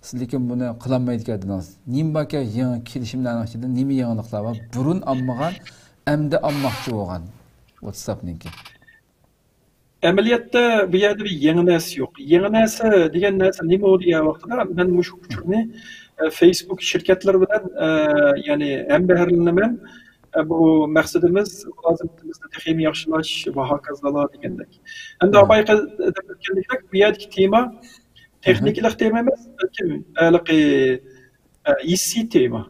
Siz lekin buni qilolmaydi dedingiz. Nimbaka yangi kelishimlarning ichida nima yangiliklar var? Burun ammagan, endi ammoqchi bo'lgan WhatsApp'ninki. Ameliyatda bu yerda bir yangi narsa yo'q. Yangi narsa degan narsa nima u degan vaqtda men shu uchurni Facebook şirketleri bilan ya'ni hambaharlanaman. Bu maqsadimiz mulozamatimizda texnik yaxshilash va hokazolar degandek. Endi abay deb o'tgandek bu yerdagi tema texniklik tema emas, balkim hissi tema.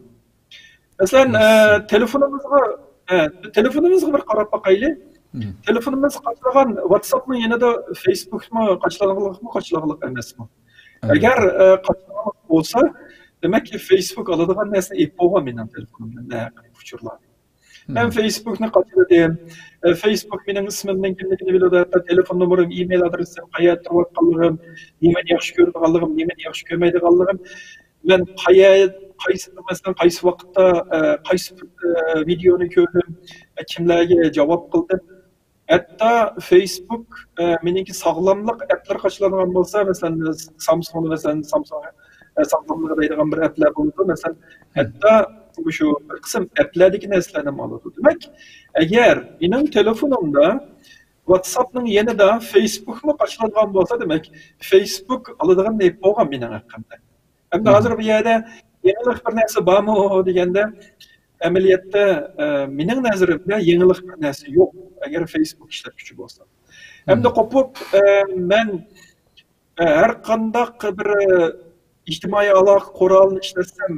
Masalan, telefonimizga bir qarab boqaylik. Telefonimiz qaçlagan WhatsApp'ın yanında Facebook'mu qaçlağanlık emasmi? Agar qaçlağanlık olsa, demek ki Facebook aladigan narsa ep bo'lgan mening telefonimda uçurlar. Ben Facebook'ni qaçladim. Facebook mening ismimning kimligini biladi, hatto telefon nomerim, e-mail adresim, qayerda turganligim, nimani yaxshi ko'rganligim, nimani yaxshi ko'rmaydiganligim, men qaysi vaqtda qaysi videoni ko'rdim, kimlarga javob qildim. Hatta Facebook meniki sağlamlık applar qaçlangan bolsa, mesela Samsung sağlamlığa deydigan bir applar bo'ldi. Mesela hatta şu bir qism applardagi narsalarni oladi. Demak, agar mening telefonimda WhatsApp'ning yanida Facebook'ni qaçlangan bolsa, demak Facebook oladigan nima bo'lgan mening haqqimda. Endi hozir bu yerda yangilik bir narsa bormi deganda ameliyatda mening nazarimda yangilik bir narsa yo'q. Agar Facebook ishlatuvchi bo'lsa. Hamda qo'pib men har qandaq bir ijtimoiy aloqa qurolini ishlatsam,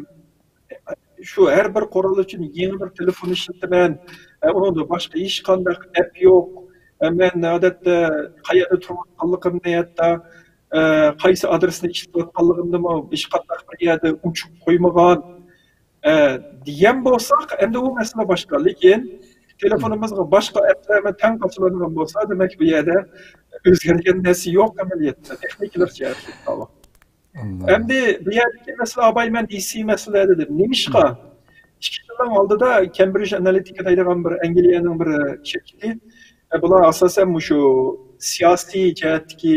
shu har bir qurol uchun yangi bir telefon ishlataman. Unda boshqa hech qanday app yo'q. Men odatda qayerda turganligimni, hatto qaysi adresni ishlatayotganligimni hech qanday bir yerda o'chib qo'ymagan degan bo'lsak, endi u masala boshqa. Lekin telefonimizga boshqa applarga tang qaçılangan bo'lsa, demak bu yerda o'zgargan narsa yo'q amaliyotda. Texniklar jihatdan to'g'ri. Endi bu yerdagi masala abay men DC masala dedim. Nimishqa? 2 yildan oldida Cambridge Analytica deydigan bir Angliyaning bir shirkati, bular asosan shu siyosiy jihatdagi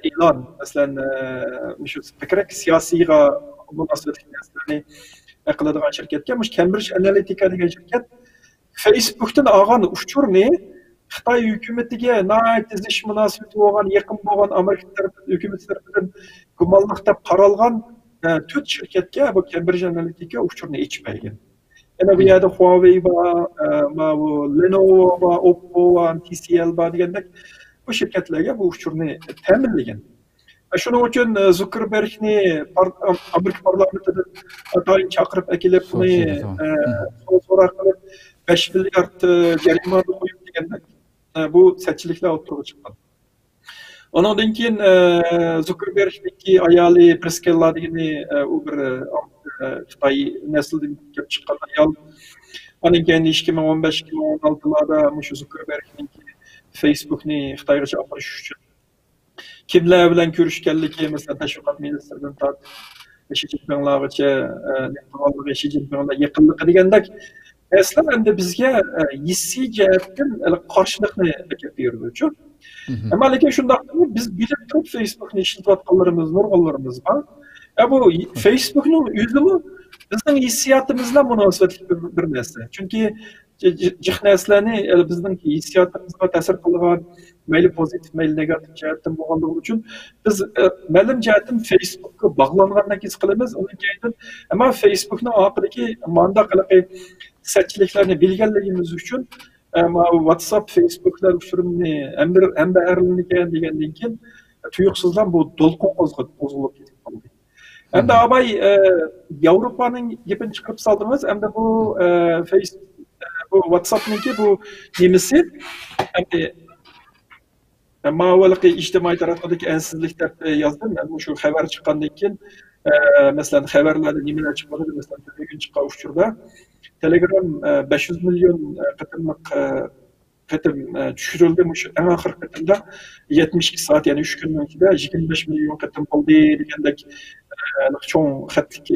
e'lon, masalan, shu fikrak siyosiyga munosabat qilganlarni qiladigan shirkatga, Cambridge Analytica degan shirkat Facebook'tan algan uçurni Xitoy hukumatiga nihoyat zish munosabati bo'lgan, yaqin bo'lgan Amerika hukumati tomonidan gumonliq deb qaralgan 4 shirkatga bu Cambridge Analytica uçurni ichmagan. Yana bu yerda Huawei va Lenovo va Oppo va TCL va degandek bu shirkatlarga bu uçurni ta'minlagan. Shuning uchun Zuckerbergni Amerika parlamentida doim chaqirib akilib, uni so'roq qilib 5 milyard jarima qo'yib deganda bu sachchiliklar o'ttirib chiqqan. Ondan keyin Zuckerbergniki ayoli Priskella degani u bir Xitoy nasldan kelib chiqqan ayol. Ondan keyin 2015-2016larda shu Zuckerbergniki Facebook'ni Xitoyga chaqirish uchun kimlar bilan ko'rishganligi, masalan, tashviqot ministridan tortib Xi Jinpinglargacha, Xi Jinpinglar yaqinligi degandek narsalar endi bizga hissiy jihatdan qarshilikni keltirib beruvchi. Ammo lekin shundoq biz bilib turib Facebook'ni ishlatayotganlarimiz, nurg'unlarimiz bor. Bu Facebook'ning o'zimi bizning hissiyotimiz bilan munosabatli bir narsa. Chunki jiq narsalarni bizning hissiyotimizga ta'sir qilgan, mayli pozitiv, mayli negativ jihatdan bo'lganligi uchun biz ma'lum jihatdan Facebook'ga bog'langandan his qilamiz. Undan keyin ammo Facebook'ning oqibatdagi manda qiliqi sachliklarni bilganligimiz uchun WhatsApp, Facebook'lar uchurimni hamda arilgan degandan keyin tuyuqsizdan bu to'lqin qo'zg'alib ketib qoldi. Endi abay Yevropaning gapini chiqarib soldingiz, endi bu Facebook, bu WhatsApp'niki bu nemisi endi ma'lumotli ijtimoiy tarafdagi ansizlik deb yozdim. Men shu xabar chiqqandan keyin masalan xabarlarda nimalar chiqadi, masalan bugun chiqqan uchurda Telegram 500 milyon qatim tushirildi. Shu eng oxir qatimda 72 soat, ya'ni 3 kunning ichida 25 milyon qatim bo'ldi degandek cho'ng xatlik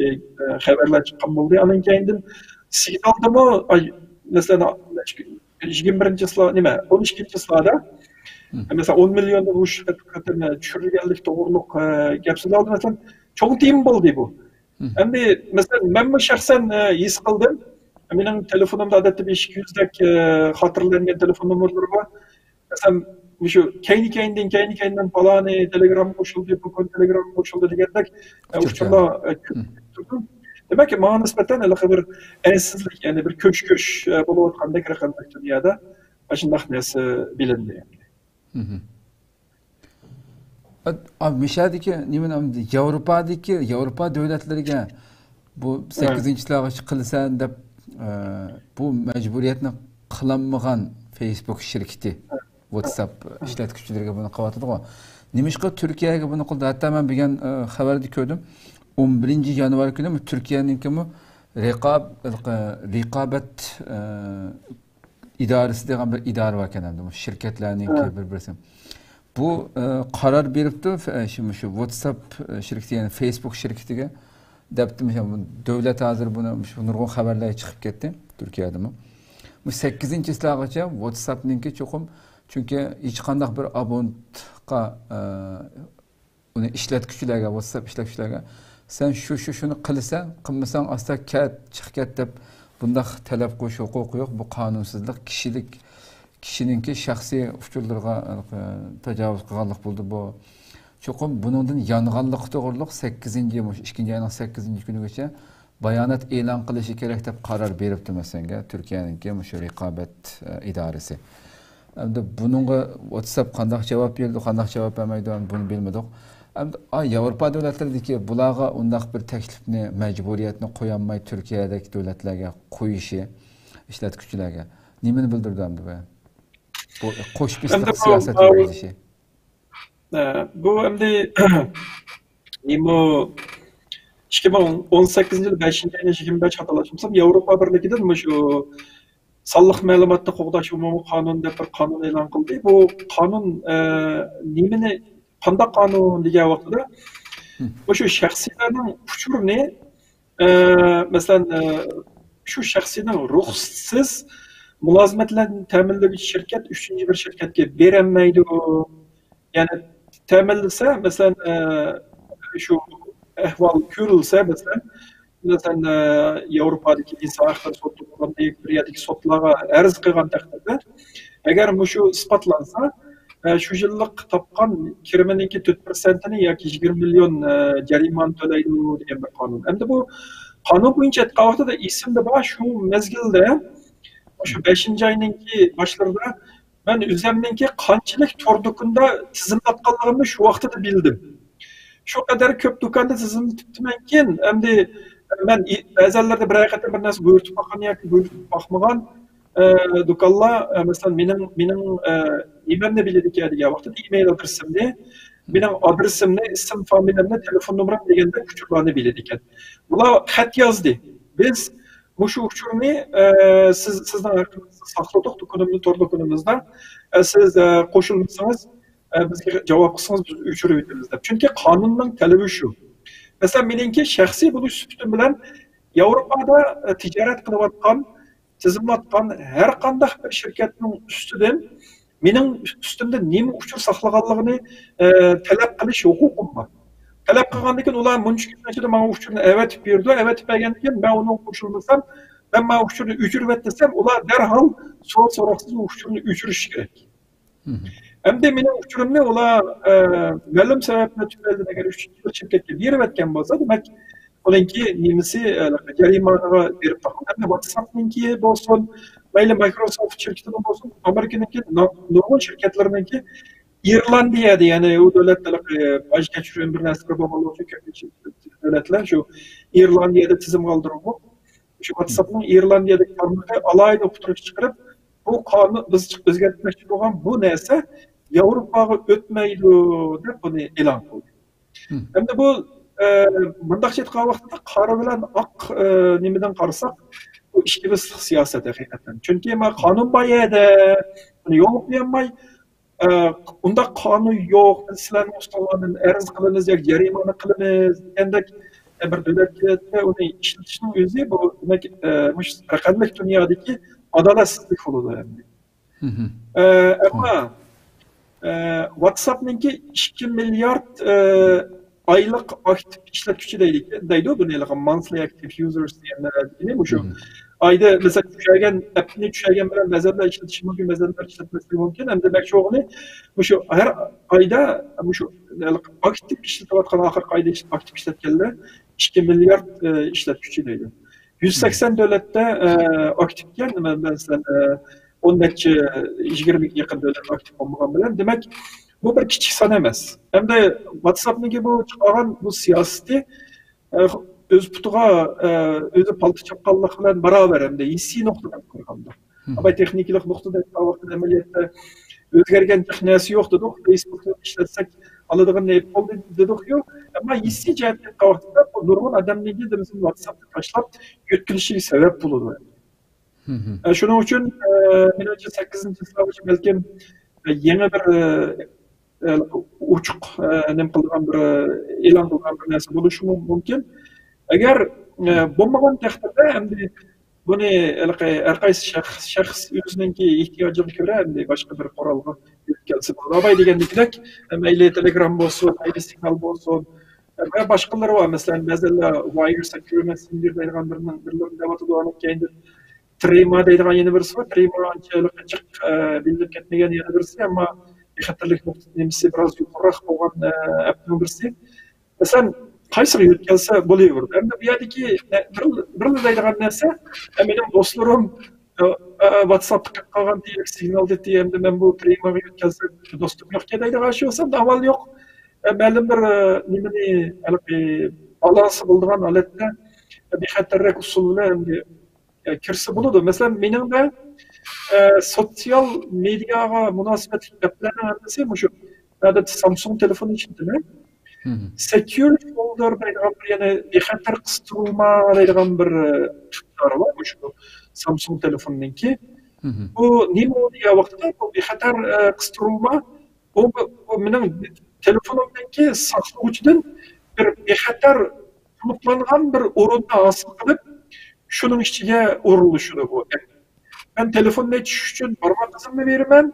xabarlar chiqqan bo'ldi. Undan keyin signaldimi masalan 21-slida nima 12-slida mesela 10 milyondan uç katına düşürülgenlik doğruluk gap so'zaldi. Mesela çok tiym bo'ldi bu. Endi mesela men şahsen his qildim. Mening telefonimda odatda 500 dak xotirlangan telefon nomerlari bor. Mesela shu kayni-kayindan palani Telegram qo'shildi, bu kun Telegram qo'shildi degandek uchurlar demak ki ma'na nisbatan bir ansizlik, ya'ni bir ko'ch-ko'ch bo'layotgandek raqamlar dunyoda shunday narsa bilindi. Abi mishadiki nimen Yevropa devletleriga bu 8-chilarga qilsan deb bu majburiyatni qilinmagan Facebook shirkati WhatsApp ishlatuvchilariga buni qilyotdi-ku. Nimishqa Turkiyaga buni qildi? Hatta men bilgan xabarda ko'rdim. 11 yanvar kuni Turkiyaning raqobat idorasi degan bir idora var ekan, bu shirkatlarning bir-birisi. Bu qaror beribdi shu WhatsApp shirkati, ya'ni Facebook shirkatiga debdi, davlat hozir buni nurg'un xabarlar chiqib ketdi Turkiyadami. Bu 8-slagacha WhatsAppninki cho'qim, chunki hech qanday bir abonentga uni ishlatuvchilarga, WhatsApp ishlatuvchilarga sen shuni qilsan, qilmasang asta chiq ket deb bunda talab qo'yish huquqi yo'q. Bu qonunsizlik, kishininki shaxsiy uchurlarga tajovuz qilganlik bo'ldi bu. Cho'qim buningdan yonganlik to'g'riliq 2-oyning 8-kunigacha bayonot e'lon qilishi kerak deb qaror beribdi masalan Turkiyaninki shu raqobat idorasi. Endi buningga WhatsApp qanday javob berdi, qanday javob bermaydi, buni bilmadik. Yevropa davlatlaridagi bularga undaq bir taklifni, majburiyatni qo'yolmay Turkiyadagi davlatlarga qo'yishi, ishlatuvchilarga nimani bildirdi endi bu? Bu qo'shbislik siyosati bo'lishi. Bu endi nima 2018-yil 5-oyning 25 Yevropa Birligidan shu sonliq ma'lumotni qo'g'dash umumiy qonun deb bir qonun e'lon qildi. Bu qonun nimani qanday qonun degan vaqtida shu shaxsiylarning uchurini masalan shu shaxsiyning ruxsatsiz mulozimatlarni ta'minlovchi shirkat 3-chi bir shirkatga berilmaydi. Ya'ni ta'minlasa masalan shu ahvol ko'rilsa masalan Yevropadagi inson huquqlari sudi bo'lgandek bir yerdagi sudlarga arz qilgan taqdirda agar shu isbotlansa shu yillik topgan kiriminingki 4%ni yoki 20 million jarimani to'laydi degan bir qonun. Endi bu qonun bo'yicha aytgan vaqtida esimda bor, shu mezgilda shu 5-oyninki boshlarida men o'zimninki qanchalik tor do'konda tizimlatganligimni shu vaqtda bildim. Shu qadar ko'p do'konda tizimlatibmankin, endi men ba'zanlarda bir haqiqatda bir narsa bo'rtib boqqan yoki bo'rtib boqmagan do'konlar masalan mening nimamni biladi degan vaqtda email adresimni, mening adresimni, ism familiyamni, telefon nomerimni deganda kuchlarni biladi ekan. Ular xat yozdi. Biz Muşu uçurni sizden arkanızda sakladık dokunumlu dokunumuzda. Siz koşulmuşsanız bizge cevap kılsanız biz uçurup ötürüz dep. Çünkü kanunun talebi şu. Mesela menimki şahsi buluş sütüm bilen Avrupa'da ticaret kılıvatkan, tizimlatkan her kandak bir şirketin üstüden mening üstümde nima uchun saqlaganligini talab qilish huquqim bor. Talab qilgandan keyin ular muncha kunlarda men uchun avatib berdi, avatib bergandan keyin men uni qo'shilmasam, men uchun o'chirib desam, ular darhol so'roqsiz uchun o'chirish kerak. Endi mening uchurimni ular ma'lum sabablar tufayli agar 3 yil shirkatga berib aytgan bo'lsa, demak ularki nimasi jarimaga berib taqdim. WhatsApp'ninki bo'lsin, mayli Microsoft şirketinin olsun, Amerika'nınki nurg'un şirketlarınınki İrlandiyada, yani o devletler baş geçiriyor bir nesli babalı olsun devletler şu İrlandiyada tizim kaldırımı. Şu WhatsApp'ın İrlandiyadaki tarmaqı alayda oturup çıkarıp bu kanunu biz özgertmekçi olan bu neyse Avrupa'ya ötmeydi deb bunu e'lon qildi. Hem de bu mındaq jetqa vaqtida qora bilan oq nimadan qarasak bu ishga siyoset haqiqatan. Chunki men qonun bor edi, buni yo'l qo'yolmay, unda qonun yo'q, sizlarning ustolardan arz qilamiz yoki jarimani qilamiz degandek bir davlatda uni ishlatishning o'zi bu demak raqamli dunyodagi adolatsizlik bo'ladi. Ama WhatsApp'ninki 2 milyard aylık aktif işletmeci deydi o bunu monthly active users diyenler değil mi şu ayda mesela düşergen app'ini düşergen bilen mezeller işletişi mümkün mezeller işletmesi mümkün hem de belki çoğunu bu şu her ayda bu şu aktif işletmevatkan ahir ayda aktif işletkenler 2 milyar işletmeci deydi 180 devlette aktifken ben sen 10 neçe 20 yakın devlet aktif olmadan bilen demek bu bir kiçik san emas. Hem de WhatsApp'niki bu çıkaran bu siyaseti öz putuğa, özü paltı çapkallık bilen beraber hem de isi noktadan koyganda. Ama tekniklik noktada vaqtida amaliyotda özgergen texnikasi yo'q dedik. Facebook'ta ishlatsek aladığın ne oldu dedik yok. Ama isi jihatdan vaqtida bu nurg'un odamlarga bizim WhatsApp'ta tashlab yetkilishga sabab bo'ladi. Shuning uchun menimcha 8-sınavgacha balkim yeni bir uçuk nem qilgan bir e'lon qilgan bir narsa bo'lishi mumkin. Agar bo'lmagan taqdirda endi buni har qaysi shaxs o'zininki ehtiyojiga ko'ra endi boshqa bir qurolga yetkazib bo'ladi degandek, mayli Telegram bo'lsin, mayli Signal bo'lsin va boshqalari bor. Masalan, ba'zilar Wire Secure Messenger deydigan birlarini davatida olib keldi. Trima deydigan yeni birisi var. Trima anchalik jiq bilinib ketmagan yana birisi, ammo xatarlik nuqtasi biroz yuqoriroq bo'lgan appning birisi. Masalan, qaysiga yetkazsa bo'laverdi. Endi bu yerdagi bir deydigan narsa, mening do'stlarim WhatsAppga qolgan signal dedi, endi men bu Trimaga yetkazsa do'stim yo'q deydigan shu bo'lsa, amal yo'q. Ma'lum bir nimani balansı bo'lgan holatda bexatarlik usul bilan kirsa bo'ladi. Masalan, mening de sosyal medyaga munosabatli gaplarni shu Samsung telefoni ichida secure folder deydigan bir yana bexatar qistirma deydigan bir tutar bor shu Samsung telefoninki. Bu nima degan vaqtda bu bexatar qistirma bu mening telefonimdagi saqlovchidan bir bexatar to'plangan bir o'rinni hosil qilib şunun içine uğurluşunu bu. Ben telefonla açış için parmak izimini veririm.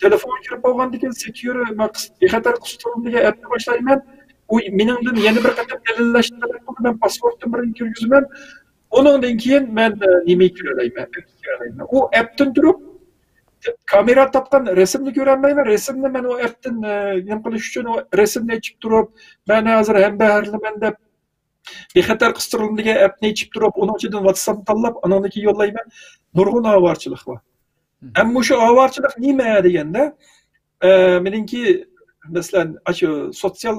Telefon girip olgan diken secure bexatar qistirdim diye appni başlayman. O meningdan yeni bir qator dalillashtirish ben pasportim bilan kirgizman. Ondan keyin men nima kiralayman? O appdan turib kamera tapgan resimni ko'ramayman. Resimni men o appdan nima qilish uchun o resimni ochib turib, men hozir ham baharliman deb bexatar qistirdim degan appni ichib turib, onun ichidan WhatsApp tanlab, anandaki yollayman. Nurg'un avarchilik bor. Ammo shu avarchilik nima deganda, meningki masalan, shu sotsial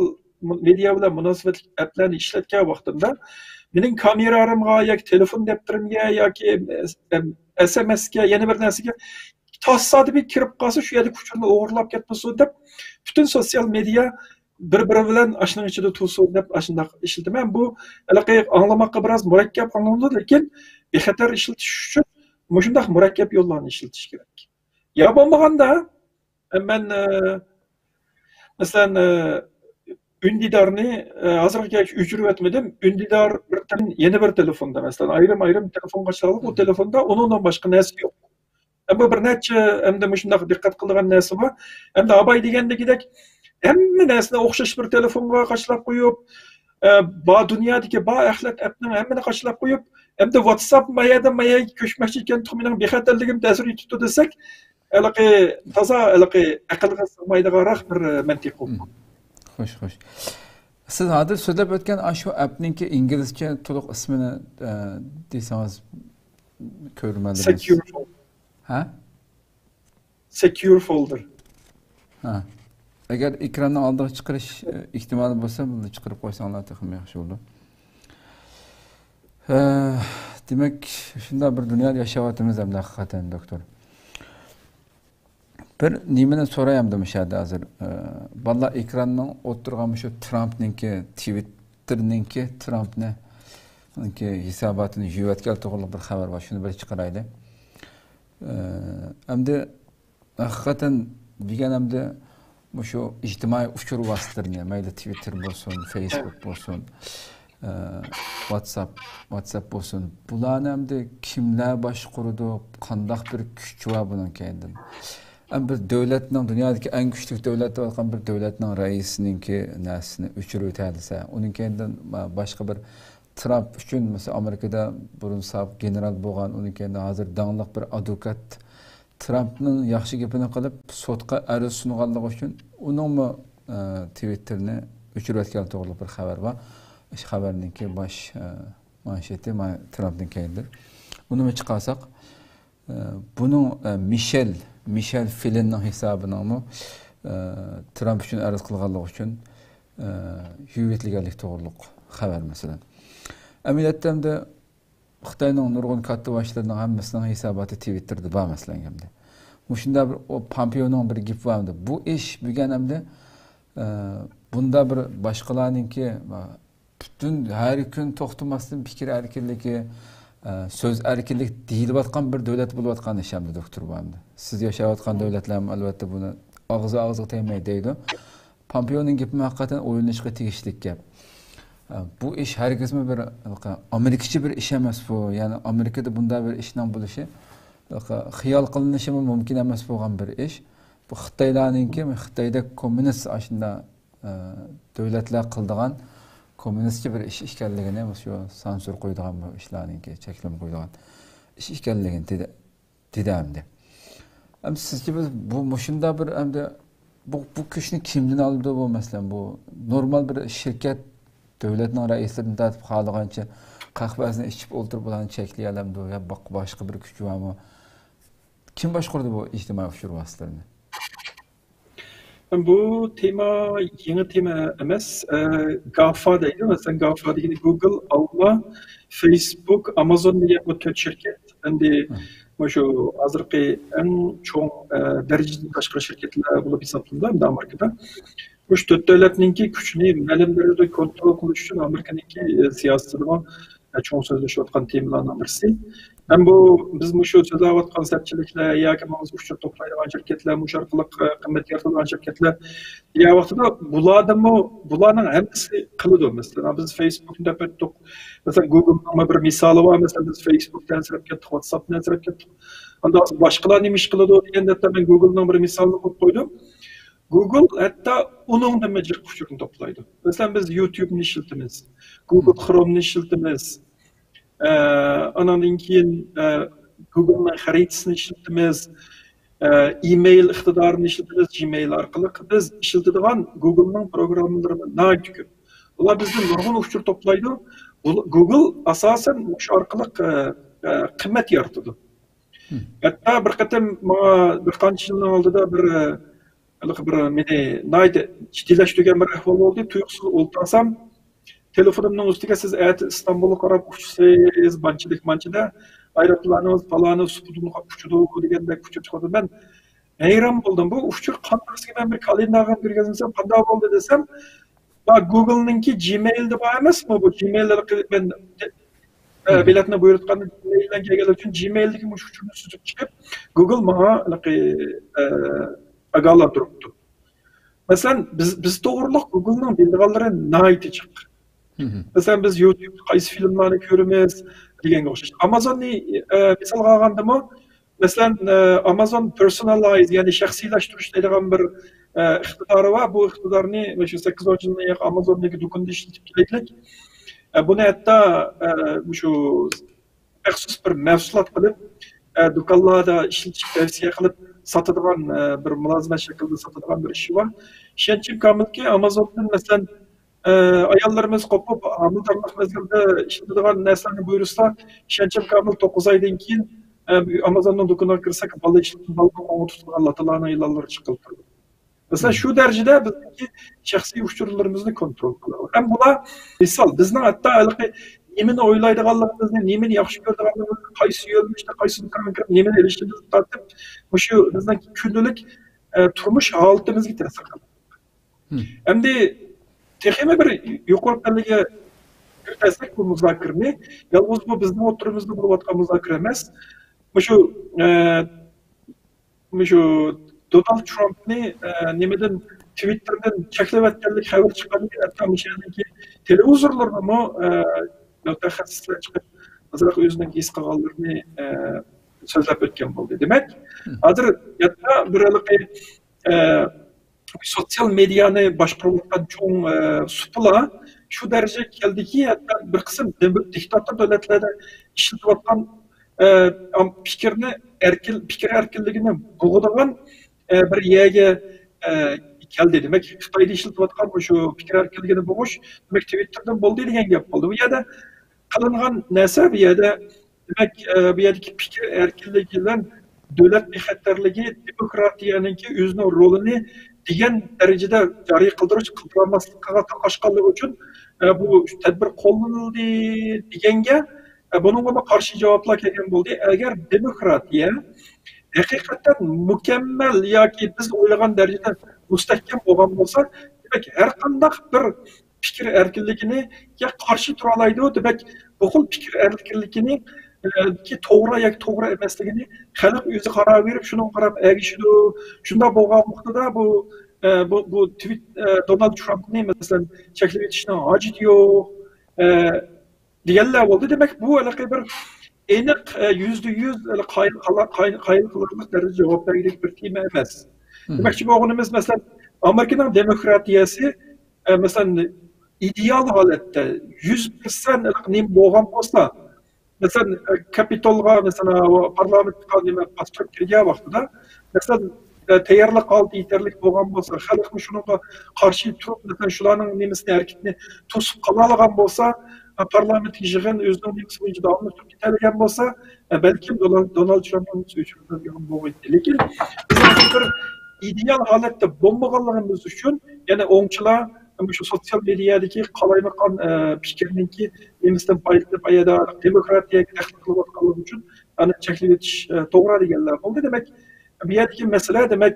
media bilan munosabatli applarni ishlatgan vaqtimda mening kameralarımga yoki telefon daftarimga yoki SMS'ga yana bir narsaga tasodifiy kirib qolsa, shu yerda kuchini o'g'irlab ketmasin deb, butun sotsial media bir-biri bilan ashning ichida to'siq deb ashundaq ishiltiman. Bu aloqa anglamoqqa biroz murakkab anglanadi, lekin bexatar ishiltish uchun mushundaq murakkab yo'llarni ishlatish kerak. Ya bo'lmaganda men masalan Ündidarni hozirga o'chirib o'tmadim. Undidar yana bir telefonda masalan ayrim telefonga chog'ib, u telefonda undan boshqa narsa yo'q. Ama bir necha hamda mushundaq diqqat qiladigan narsa bor. Hamda abay degandagidek hamma narsani o'xshash bir telefonga qachlab qo'yib, dunyodagi axlat appning hammani qachlab qo'yib, hamda WhatsApp mayadan mayaga ko'chmoqchi ekan tuxmining bexatarligini ta'sir etibdi desak, toza aqlga sig'maydiganroq bir mantiq bo'ldi. Xo'sh. Siz hozir so'zlab o'tgan shu appningki inglizcha to'liq ismini desangiz ko'rmadim. Secure folder. Ha? Secure folder. Ha. Agar ekrandan oldiga chiqarish ehtimoli bo'lsa, buni chiqarib qo'ysanglar ham yaxshi bo'ladi. Demak, shunday bir dunyoda yashayapmiz ham haqiqatan doktor. Bir nimani so'rayaptim o'shada hozir. Balla ekrandan o'tirgan shu Trumpningki, Twitter'ningki Trumpningki hisobotini yuvayotgan to'g'riliq bir xabar bor. Shuni bir chiqaraylik. Hamda haqiqatan deganimda shu ijtimoiy uchur vositalarini, mayli Twitter bo'lsin, Facebook bo'lsin, WhatsApp bo'lsin, bularni hamda kimlar boshquradi, qanday bir kuch va buning kendim. Bir davlatning dunyodagi eng kuchli davlat bo'lgan bir davlatning raisininki narsini o'chirib o'tadisa, uning kendim boshqa bir Trump uchun mesela Amerikada burun sobiq general bo'lgan, uning kendim hozir dangliq bir advokat Trumpning yaxshi gapini qilib sudga ariz sunganligi uchun uningmi Twitterni o'chirayotgan to'g'riliq bir xabar bor. O'sha xabarningki bosh mansheti Trumpning kendim. Buni chiqarsak, buning Michel Flynnning hisobini Trump uchun ariz qilganligi uchun yuvetilganlik to'g'riliq xabar masalan. Amaliyotda Xitoyning nurg'un katta boshlarning hammasining hisoboti Twitterda bor masalan hamda. Shunda bir Pompeoning bir gap bordi. Bu ish bo'lganimda bunda bir boshqalarningki butun har kun to'xtamasdan fikr erkinligi, söz erkinlik deyilayotgan bir davlat bo'layotgan ish hamda doktor bo'ldi. Siz yashayotgan davlatlar ham albatta buni og'zi tegmay deydi. Pompeoning gapi haqiqatan o'ylanishga tegishli gap. Bu ish hargizmi bir Amerikacha bir ish emas bu. Ya'ni Amerikada bunday bir ishning bo'lishi xiyol qilinishi mumkin emas bo'lgan bir ish. Bu Xitoylarningki, Xitoyda kommunist ashunda davlatlar qildigan kommunistcha bir ish ekanligini, shu sansur qo'ydigan bu ishlarningki, cheklim qo'ydigan ish ekanligini dedimdi. Ham sizcha biz bu shunda bir hamda bu kuchni kimdan oldi bu masalan bu normal bir shirkat davlatning raislaridan tatib xoligancha qahvasini ichib o'ltirib ularni cheklayalamdi yo boshqa bir kuch bormi? Kim boshqardi bu ijtimoiy uchur vositalarini? Bu tema yeni tema emas. GAFA deydi. Mesela GAFA degani Google, Alma, Facebook, Amazon degan bu 4 shirkat. Endi shu hozirgi eng cho'ng darajada tashqi shirkatlar bo'lib hisoblanadi Amerikada. Bu 4 davlatningki kuchni ma'lum darajada kontrol qilish uchun Amerikaningki siyosatida cho'ng so'zlashayotgan temalardan birisi. Hem bu biz shu so'zlayotgan sertchiliklar yoki uchur to'playdigan shirkatlar, orqali qimmat yaratadigan shirkatlar degan vaqtida bularning hammasi qiladi. Masalan, biz Facebook'da o'tdik. Masalan, Google'ning bir misoli bor. Masalan, biz Facebook'dan sirab ketdik, WhatsApp'dan sirab ketdik. Unda boshqalar nima ish qiladi deganda men Google'ning bir misolini qo'yib qo'ydim. Google hatta uning nima kuchini to'playdi. Masalan, biz YouTube'ni ishlatamiz, Google Chrome'ni ishlatamiz. Ondan keyin Google'ning xaritasini ishlatamiz, e-mail iqtidorini ishlatamiz, Gmail orqali biz ishlatadigan Google'ning programmalarini nayt ko'p. Ular bizning nurg'un uchur to'playdi. Google asosan shu orqali qimmat yaratadi. Hatta bir qatam bir qancha yilning oldida bir meni nayt jiddiylashtirigan bir ahvol bo'ldi. Tuyuqsiz o'ltirsam telefonumning ustiga siz İstanbul'a qarab uchsangiz, manchida aeroplanimiz falani supudini uçudu deganda kuchib chiqadi. Ben hayron bo'ldim. Bu uchur qanaqasiga men bir kalendarga kirgizsam qanday bo'ldi desam, bak Google'ninki Gmail deb emasmi bu? Gmail'da ben biletini buyurtqanda Gmail'dan kelgan uchun Gmail'dagi mush uchurni suzib chiqib, Google bana agalar turibdi. Mesela biz to'g'riliq Google'ning bildiganlari nihoyatda chiq. Mesela biz YouTube qaysi filmlarni ko'ramiz deganga o'xshash. Amazonni misolga olgandimi, mesela Amazon personalize yani shaxsiylashtirish deydigan bir iqtidori va bu iqtidorni o'sha 8-yilda Amazondagi do'konda ishlatib kelaylik. Buni hatto shu maxsus bir mahsulot qilib do'konlarda ishlatishga tavsiya qilib satadigan bir mulozimat shaklida satadigan bir ishi bor. Ishonchim komilki Amazondan masalan ayollarimiz qopib amaldorlik mezgilida ishlatadigan narsalarni buyursa, ishonchim komil 9 oydan keyin Amazondan do'konga kirsak, bola ishlatib balkon o'tirgan latalarni ayollar chiqib turadi. Mesela şu derecede bizdeki şahsi uçurlarımızı kontrol kılıyorlar. Hem buna misal bizden hatta nemini oylaydıqanlarımızı, nemini yaxşı gördüğümüzü, qaysı yönmüşte, qaysı dükkanı, nemini eriştiğimizi tartıp, şu bizden kündülük turmuş halatımızı tersi kılıyor. Hem de tekeme bir yukarı kallige kürtesek bu müzakirni, yalnız bu bizden oturumuzda buluvatkan müzakir emez. Şu Donald Trump'ni nemeden Twitter'dan çeklep etkenlik haber çıkanı hatta ki televizorlarına mı mütehassisler çıkıp azırak özünden giysi kağallarını sözlep etken oldu. Demek adır hatta bir sosyal medyanı başkuruluktan çoğun supula şu derece geldi ki hatta bir kısım diktatör devletlerde işletip atkan fikir erkinliğini boğuduğun bir yege geldi demek Xitoyda ishlatib atgan shu fikr erkinligini bo'g'ish demak Twitterdan bo'ldi degan gap bo'ldi. Bu yerda qilingan narsa bu yerda demak bu yerdagi fikr erkinligi bilan davlat bexatarligi demokratiyaningki o'zining rolini degan darajada joriy qildirish qildirmaslikka taqashqanligi uchun bu tadbir qo'llanildi deganga bunga qarshi javoblar kelgan bo'ldi. Agar demokratiya hakikaten mükemmel ya ki biz oylagan derecede müstehkem olan olsa demek her kandak bir fikir erkinliğini ya karşı turalaydı o demek bu fikir erkinliğini ki doğru ya doğru emesliğini halk yüzü karar verip şunu karar erişiyor. Şunda boğan noktada bu tweet Donald Trump'ın mesela çekilip yetişine acı diyor diyenler oldu demek bu alakalı bir enik %100 kayıtlarımız derece cevap verecek bir tema emez. Demek ki bu oğlumuz mesela Amerika'nın demokratiyası mesela ideal halette 100% nim boğan olsa mesela Kapitol'a mesela parlamentka nime pastör kirge vaxtida mesela tayyorlik oldi yeterlik bo'lgan bo'lsa, xalq shunga qarshi turib, mesela shularning nemisini harakatini to'sib qala olgan bo'lsa, parlament yig'in o'zining nemisi bo'yicha davom etib ketadigan bo'lsa, balkim Donald Trumpning so'zlariga bo'lmaydi. Lekin bir ideal holatda bo'lmaganligimiz uchun, ya'ni o'ngchilar shu sosyal medyadagi qalaymagan fikrninki nemisdan payda demokratiyaga tahdid qilayotganligi uchun ana cheklab o'tish to'g'ri deganlar bo'ldi. Demak, bu yerdagi masala demak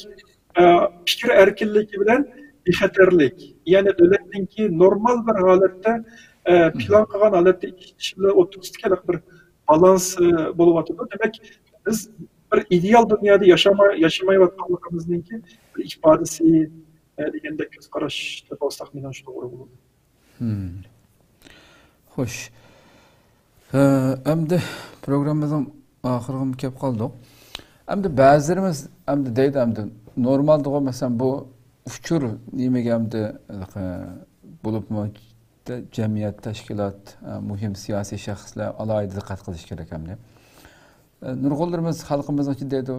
fikr erkinligi bilan bexatarlik, ya'ni davlatninki normal bir holatda plan qilgan holatda ishlar o'tirishga bir balans bo'lyapti. Demak, biz bir ideal dunyoda yashamayotganligimizningki bir ifodasi degandek ko'z qarashda bo'lsak, men shu to'g'ri bo'ladi. Xo'sh. Endi programmamizning oxiriga kelib qoldik. Endi ba'zilarimiz endi deydi endi normalda masalan bu uchur nimaga endi bo'libmi jamiyat, tashkilot, muhim siyosiy shaxslar alohida diqqat qilish kerak endi. Nurg'ullarimiz xalqimizning ichida deydi,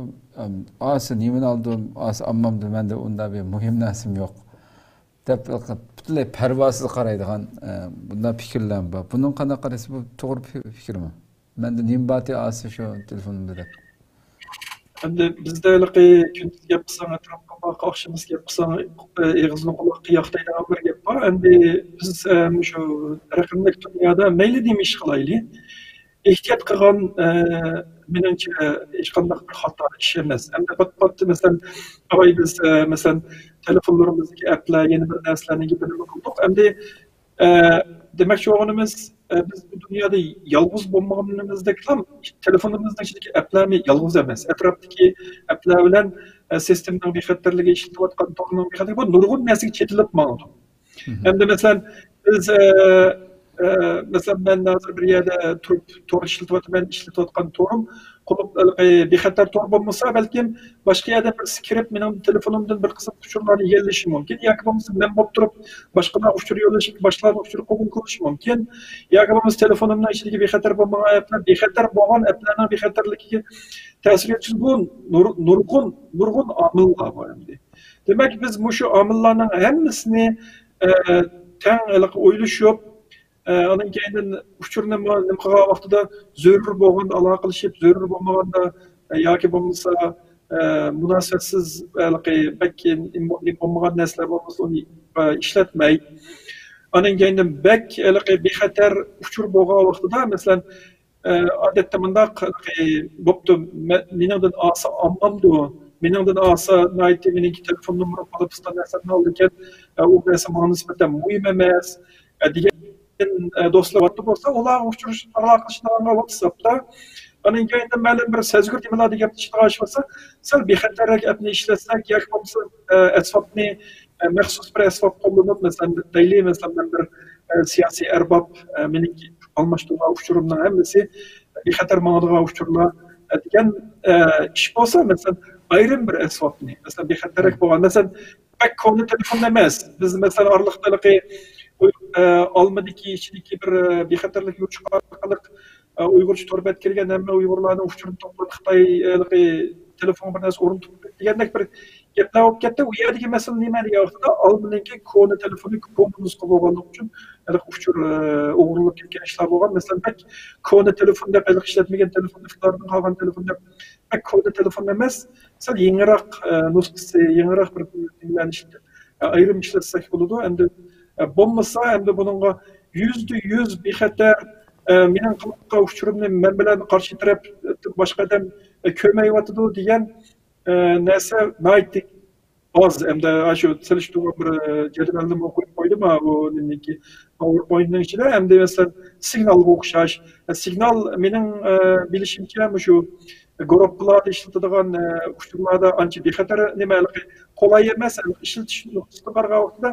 "Asi nimani oldim, asi ammamda menda unda bir muhim narsim yo'q." deb butunlay parvosiz qaraydigan bunday fikrlar bor. Bundan qanday qaraysiz, bu to'g'ri fikrmi? Menda nima bor asi shu telefonimda deb. Endi bizda kunduz gap qilsang, atrofga boq, oqshimiz gap qilsang, eg'izni quloqqa yoqdaydigan bir gap bor. Endi biz shu raqamli dunyoda mayli nima ish qilaylik, ehtiyot qilgan menimcha hech qanday bir xato ish emas. Hamda pat masalan avay biz masalan telefonlarimizdagi applar yeni bir narsalarni bilib qildik. Hamda demakchi o'g'limiz biz bu dunyoda yolg'iz bo'lmaganimizdek ham telefonimizdagi ichidagi applarni yolg'iz emas. Atrofdagi applar bilan sistemning bexatarligi ishlatayotgan to'g'rining bexatarligi bu nurg'un narsaga chetilib mangdi. Hamda masalan biz mesela ben hazır bir yerde tor işletiyorken torum kulup bexatar tor olmasa belki başka yerde bir skript benim telefonumdan bir kısım uçurlarını yerleşim mümkün. Ya ki ben bot durup başkalarına uçur yerleşip başkalarına uçur kabul kılış mümkün. Ya ki telefonumdan içindeki bexatar olmayan applar, bexatar olan applarning bexatarligiga ta'sir etuvchi bu nurg'un omillar bor endi. Demak biz shu omillarning hammasini teng o'ylashib onun keyin uçurni nimqaga vaqtida zarur bo'lgan aloqalashib, zarur bo'lmaganda yoki bo'lmasa munosabatsiz balki bo'lmagan narsalar bo'lmasa uni ishlatmay. Onun keyin bek bexatar uçur bo'lgan vaqtida masalan odatda bundaq bo'pti meningdan olsa olmamdi. Meningdan olsa nayt meniki telefon numaram qolibsizdan narsani oldi ekan, u narsa menga nisbatan muhim emas degan do'stlar bo'lsa, ular uçuruş aloqalashadigan WhatsAppda onun keyin ma'lum bir sezgir nimalar degan ishtirok bo'lsa, sal bexatarroq appni ishlatsak yoki bo'lmasa asbobni maxsus bir asbob qo'llanib, masalan, deyli masalan bir siyosiy arbob meniki almashtirgan uçurumning hammasi bexatar ma'noda uçurlar degan ish bo'lsa, masalan, ayrim bir asbobni, masalan, bexatarroq bo'lgan, masalan, konu telefon emas. Biz masalan orliqdagi Almadaki içindeki bir bexatarlik yo'l chiqarib Uyg'urcha torbat kelgan hamma Uyg'urlarning uchurini to'plab Xitoy telefon bir narsa o'rin tutib degandek bir gaplar bo'lib ketdi. U yerdagi masala nima deyapti? Almadagi konu telefoni konu nusxa bo'lganligi uchun uchur o'g'irlab ketgan ishlar bo'lgan. Masalan, konu telefon deb ishlatmagan telefonlarning qolgan telefonda konu telefon emas, sal yangiroq nusxasi, yangiroq bir tinglanishda ayrim ishlatsak bo'ladi. Endi bo'lmasa endi buningga %100 bexatar mening qilib uchurimni men bilan qarshi taraf boshqa odam ko'mayotidi degan narsa nayt oz. Endi shu selishtirib bir jadvalni qo'yib qo'ydim u nimaki PowerPointning ichida endi masalan signalga o'xshash. Signal mening bilishimcha shu guruhlarda ishlatadigan uchurlarda ancha bexatar nimalar qulay emas. Ishlatish nuqtasiga qaraganda vaqtida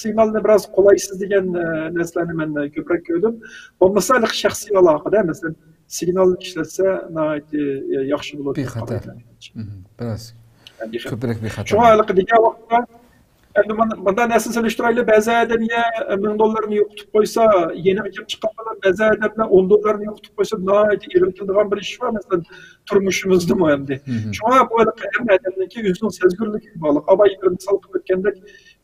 signalni biraz qolaysız degan narsalarni men ko'proq ko'rdim. Bo'lmasa shaxsiy aloqada masalan signal ishlatsa yaxshi bo'ladi. Bexatar. Biraz ko'proq bexatar. Shunga degan vaqtda endi bunda narsa solishtiraylik. Ba'zi odamga $1000 yo'qotib qo'ysa, yeni kelib chiqqanlar ba'zi odamlar $10 yo'qotib qo'ysa, iriltiladigan bir ish bor masalan turmushimizda mu endi. Shunga bu hamma odamniki o'zining sezgirligi bog'liq. Abay bir misol qilib o'tgandek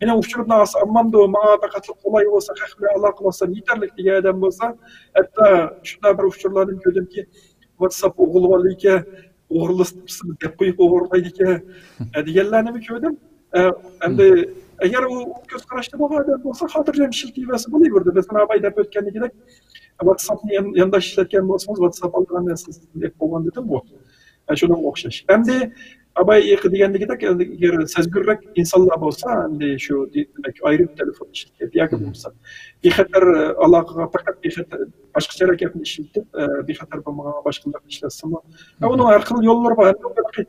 Meni uçurumda almamdı o, bana fakat kolay olsa, hafifle alakalı olsa, yeterlik diye adam olsa, hatta şuna bir uçurlarını gördüm ki, WhatsApp oğul var ki, oğurlastırsın, dep koyup oğurlaydı ki, diğerlerini mi gördüm? Hem de eğer o göz karıştı bu adam olsa, hatırlayın işiltiyvesi buluyordu. Mesela abay dep ötkenli gidek, WhatsApp'ın yanında işletken olsanız, WhatsApp aldıran nesiniz, dep olan dedim bu. Şuna okşaş. Hem de Abay degandagidek agar sezgirroq insonlar bo'lsa, endi shu demak ayrim telefon ishlatib yoki bo'lmasa bexatar aloqaga faqat bexatar boshqacha gapni ishlatib bexatar bo'lmagan boshqalarni ishlatsam, uning har xil yo'llari bor.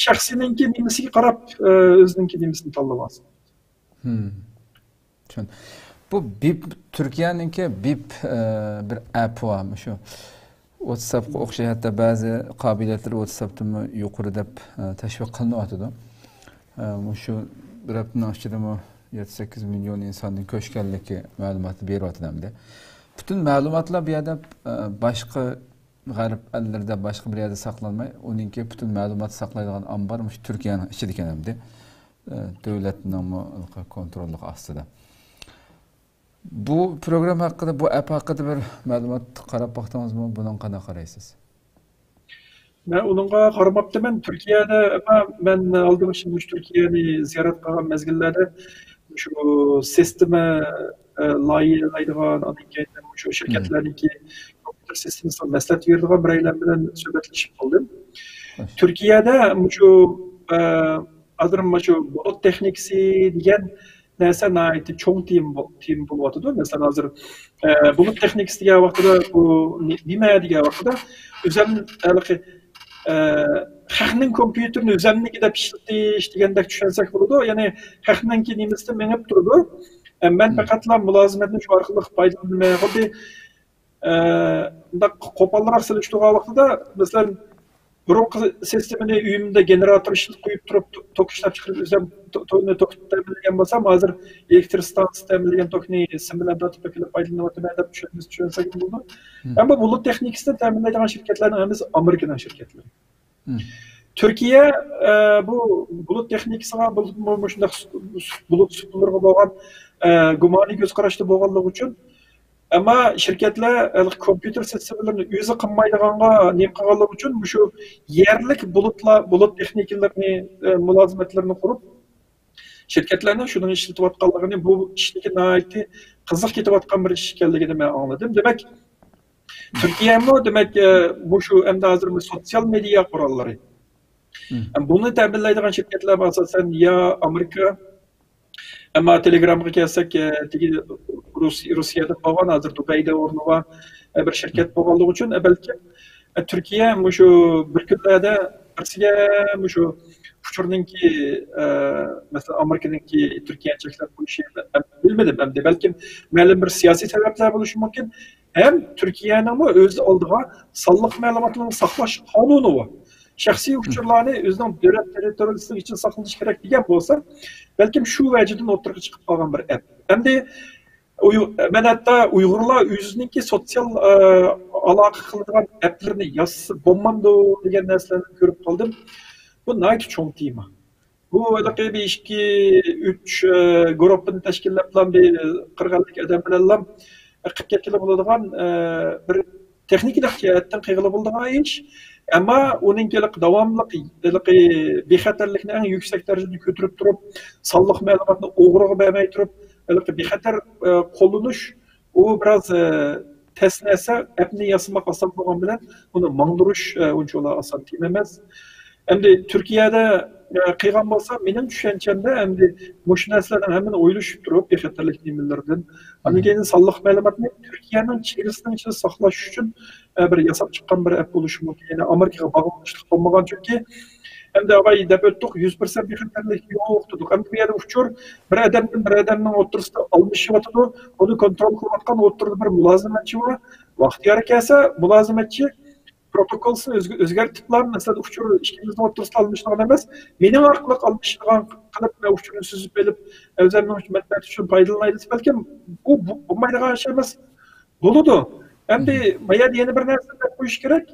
Shaxsiyninki nimasiga qarab o'zininki nimasini tanlab olsin. Tushun. Bu BIP Turkiyaninki BIP bir app var shu. WhatsApp'ga o'xshash hatto ba'zi qobiliyatlar WhatsApp'dan yuqori deb tashviq qilinyotidi. Shu bir haftaning ichida 7-8 million insonning ko'chganligi ma'lumoti beryapti. Butun ma'lumotlar bu yerda boshqa g'arb ellarda boshqa bir yerda saqlanmay, uningki butun ma'lumot saqlaydigan ombar shu Turkiyaning ichida ekan hamda davlatning kontrolli ostida. Bu program hakkında, bu app hakkında bir ma'lumot qarab baqdingizmi? Bundan qanday qaraysiz? Ben onunla qaramaptım. Ben Türkiye'de ben aldığım için Türkiye'ni ziyaret qilgan mezgillerde şu sisteme layihalaydığan şu şirketlerninki kompüter sistemasi maslahat beradigan biraylar bilan suhbatlashib qoldim. Turkiyada shu hozir shu bulut texnikasi degan narsa nihoyatda cho'ng tim bo'lyotidi. Masalan, hozir bulut texnikasi degan vaqtida bu nima degan vaqtida o'zimni xalqning kompyuterini o'zimnikida ishlatish degandek tushunsak bo'ladi. Ya'ni xalqninki nimasida menib turadi. Men faqatla mulozimatni shu orqali foydalanmay, xuddi qo'polroq silishtirgan vaqtida, masalan, burunqi sistemini uyimda generator ishlab qo'yib turib, tok ishlab chiqarib o'zim tokni ta'minlagan bo'lsam, hozir elektr stansiyasi ta'minlagan tokni sim bilan tortib kelib foydalanyapman deb tushunsak bo'ladi. Ammo bulut texnikasini ta'minlaydigan shirkatlarning hammasi Amerikaning shirkatlari. Turkiya bu bulut texnikasiga shunday bulut supullarga bo'lgan gumoniy ko'z qarashda bo'lganligi uchun ama şirketler kompüter sistemlerini o'zi qilmaydiganga nima qilganligi uchun shu yerlik bulut texnikalarini mulozimatlarini qurib shirkatlarning shuni ishlatayotganligini bu ishniki nihoyatda qiziq ketayotgan bir ish ekanligini men angladim. Demak, Turkiyami demak bu shu endi hozir sotsial media qurollari. Buni ta'minlaydigan shirkatlar asosan ya Amerika ama Telegram'a kelsak, Rusya'da bo'lgan, hozir Dubayda o'rnagan bir shirkat bo'lganligi uchun balki Turkiya shu bir kunlarda birsiga shu uchurningki masalan Amerikaningki Turkiyani cheklab qo'yishi bilmadim endi balkim ma'lum bir siyosiy sabablar bo'lishi mumkin. Ham Turkiyaning o'z oldiga sonliq ma'lumotlarni saqlash qonuni bor. Shaxsiy uchurlarni o'zining davlat territoriyasi uchun saqlash kerak degan bo'lsa, balkim shu vajidan o'tirib chiqib qolgan bir app. Endi men hatto Uyg'urlar o'zininki sotsial aloqa qiladigan applarni yozsa bo'lmamdi degan narsalarni ko'rib qoldim. Bu nihoyatda cho'ng tema. Bu bir 2-3 guruhni tashkillab bir 40lik odam bilan qilib ketgan bo'ladigan bir texnik jihatdan qiyg'ili bo'ladigan ish. Ama onunkilik davamlıq bexatarlikni eng yüksek derecede götürüp durup, sonliq ma'lumotni o'g'riga bermay turib, bexatar qo'llanish u biraz tasnasa appni yasamak oson bo'lgan bilan uni mangdirish unchalar oson emas. Endi Turkiyada qilgan bo'lsa, mening tushunchimda endi shu narsalarni hammani o'ylashib turib, bexatarlik nimalardan, undan keyin sonliq ma'lumotni Turkiyaning chegarasining ichida saqlash uchun bir yasab chiqqan bir app bo'lishi mumkin. Ya'ni Amerikaga bog'liqlik bo'lmagan chunki endi avay deb o'tdik 100% bexatarlik yo'q dedik. Endi bu yerda uchur bir odamning o'rtasida almashyapti, uni kontrol qilayotgan o'rtada bir mulozimatchi bor. Vaqti kelsa mulozimatchi protokolsini o'zgartirib, masalan, uchur ikkimizni o'rtasida almashtirgan emas, mening orqali almashtirgan qilib uchurni suzib kelib, o'zimning xizmatlar uchun foydalanaydi. Balkim bu bo'lmaydigan ish emas. Bo'ladi. Endi mayad yana bir narsa deb qo'yish kerak.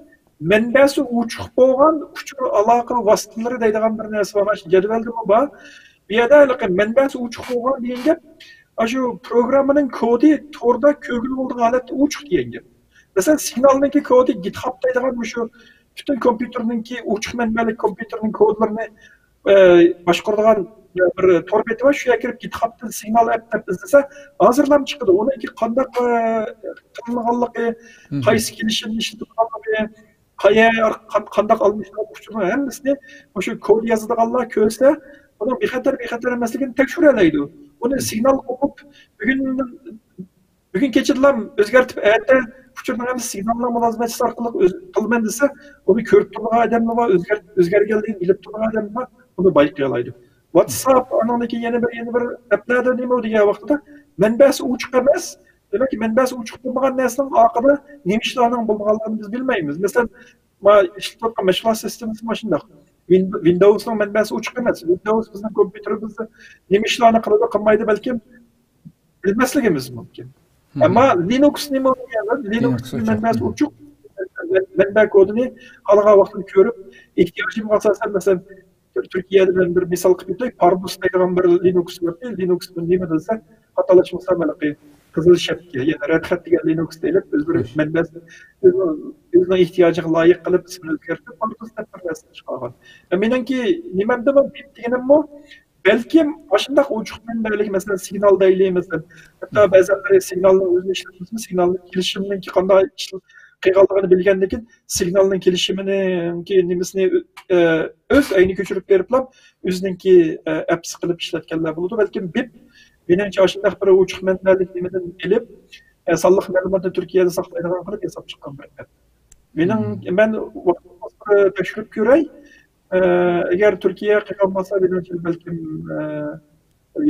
Manbasi uchuq bo'lgan uchur aloqa vositalari deydigan bir narsa bor. Mana jadvalda bu bor. Bu yerda manbasi uchuq bo'lgan degan gap, shu programmaning kodi to'rda ko'gil bo'lgan holatda uchuq degan gap. Mesela signalninki kodi GitHub deydigan shu bütün kompüterningki uchuq manbalik kompüterning kodlarini boshqaradigan bir tor beti var. Şuya kirib GitHub'dan signal app deb izlasa, hozirlam chiqadi. Uniki qanday qilinganligi, qaysi kelishimni ishlatilganligi, qanday almashtirib uchurni hammasini shu kod yozadiganlar ko'rsa, uni bexatar emasligini tekshiralaydi. Uni signal o'qib, bugun kechidan o'zgartib, erta uchurning hamma signallar mulozimatchisi orqali qilman desa, uni ko'rib turgan odamlar bor, o'zgarganligini bilib turgan odamlar bor, uni bayqalaydi. WhatsApp anoniki yana bir applarda nima degan vaqtda manbasi uchuq emas. Demak, manbasi uchuq bo'lmagan narsaning orqada nima ishlarning bo'lmaganligini biz bilmaymiz. Masalan, ishlatayotgan mashg'ulot sistemasi mana shunday. Windowsning manbasi uchuq emas. Windows bizning kompyuterimizda nima ishlarni qiladi, qilmaydi balkim bilmasligimiz mumkin. Ama Linux nima bo'lganda, Linuxning manbasi uchuq. Manba kodini haliga vaqtda ko'rib, ehtiyojimga asosan masalan Türkiye'de ben bir misal qilib Parbus degan bir Linux var. Linux nima desa, xatolashmasam malaqi qizil shapka, ya'ni Red Hat degan Linux deyilib, o'zlari manbasi o'zining ehtiyojiga loyiq qilib ismini o'zgartirib, Parbus deb bir narsa chiqargan. Meningki nimamda bu deganimmi? Balkim shunday uchuq manbalik masalan signal deylik masalan, hatto ba'zanlar signalni o'zini ishlatmasmi, signalni kelishimninki qanday qiyğanlığını bilgəndən keyin signalның kelişimini, nimisini öz ayını köçürüp beripla özününki apps qilib ishlatganlar bo'ladi. Balkim BIP menimcha shunday bir uchiq manbalik nimadan kelib, sonliq ma'lumotni Turkiyada saqlaydigan qilib yasab chiqqan bir app. Men tekshirib ko'ray. Agar Turkiya qilolmasa, menimcha balkim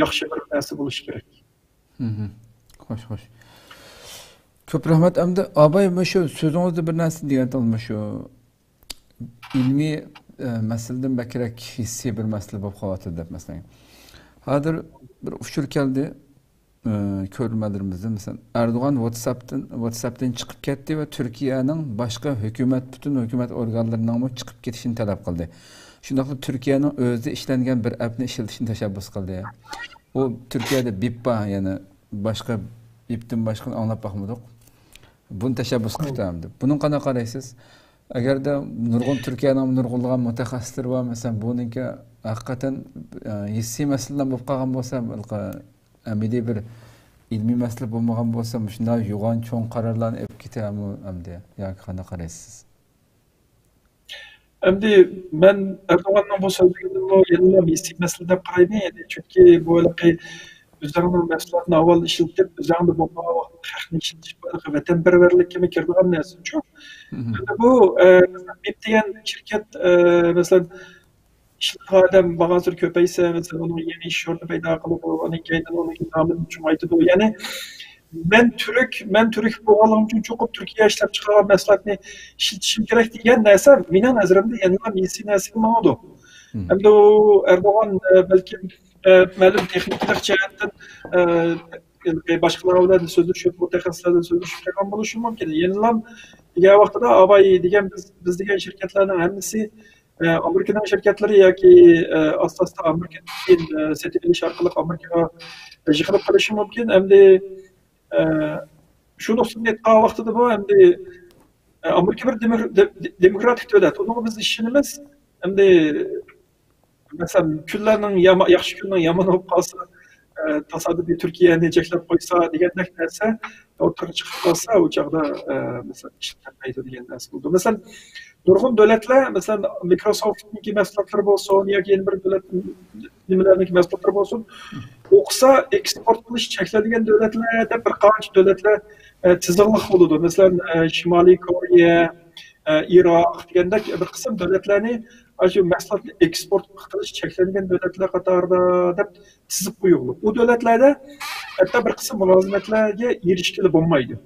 yaxshi bir narsa bo'lishi kerak. Xo'sh. Ko'p rahmat. Endi abay shu so'zingizda bir narsa degan shu ilmiy masaladan bakrak hissiy bir masala bo'lib qoladi deb masalan. Hozir bir uchur keldi ko'rmalarimizni masalan Erdo'g'an WhatsApp'dan chiqib ketdi va Turkiyaning boshqa butun hukumat organlarining chiqib ketishini talab qildi. Shundaqla Turkiyaning o'zida ishlangan bir appni ishlatishni tashabbus qildi. O Türkiye'de BIP var yani başka BIP'ten başka anlap bakmadık. Bunu teşebbüs kıtamdı. Bunun kana qaraysız. Eğer de nurgun Türkiye'nin nurgulgan mutaxassisler var mesela bununki hakikaten hissi meseleler bulup qalgan bolsa, amidi bir ilmi mesele bulmagan bolsa, şunda yuğan çoğun kararlarını ep kitamı amdi. Ya kana qaraysız. Endi men Erdoğan'dan bu sözlerini o yanına hissi meselede qarayman. Çünkü bu öyle özlerinin meselerini avval işletip, özlerinde bomba hakkını işletip, vatanperverlik kimi kirdiğin neyse çok. Bu BIP diyen şirket mesela işletip adam bağımsız köpeyse, mesela onun yeni iş yurdu payda kılıp, onun kendini onun namını çoğaltıdı. Yani men Türk bu alan için çok Türkiye işlep çıkaran meselelerini işletişim gerek diyen neyse, minen nazarımda yanılan iyisi neyse oldu. Hem de o Erdoğan belki məlum texniklik cəhətdən başqalarından sözləşib, mütəxəssislərdən sözləşib çıxan buluşu mümkün. Yenilam digər vaxtda abay digər biz digər şirkətlərin həmmisi Amerikanın şirkətləri yoki asasda Amerikanın satılış arqılıq Amerikaya yığılıb qilishi mümkün. Hem de şu dostum etqan vaxtda bu hem de Amerika bir demokratik dövlət. Onun biz işimiz hem de mesela küllerinin yaxşı günün yaman olup kalsa, tasadüfi Türkiye'ye necəklep koysa diyendek derse, ortaya çıkıp kalsa o çağda mesela işletmeydi diyen derse buldu. Mesela nurgun devletler, mesela Microsoft'un meslekleri olsun, ya yeni bir devletlerin meslekleri olsun, okusa eksport kılış çeklediğin devletlerde bir kaç devletler tizirlik oldu. Mesela Şimali Kore, Irak diyendek bir kısım devletlerini aşı mahsulotni eksport qilish cheklangan davlatlar qatorida deb tizib qo'yildi. U davlatlarda hatto bir qism mulozimatlarga erishgili bo'lmaydi.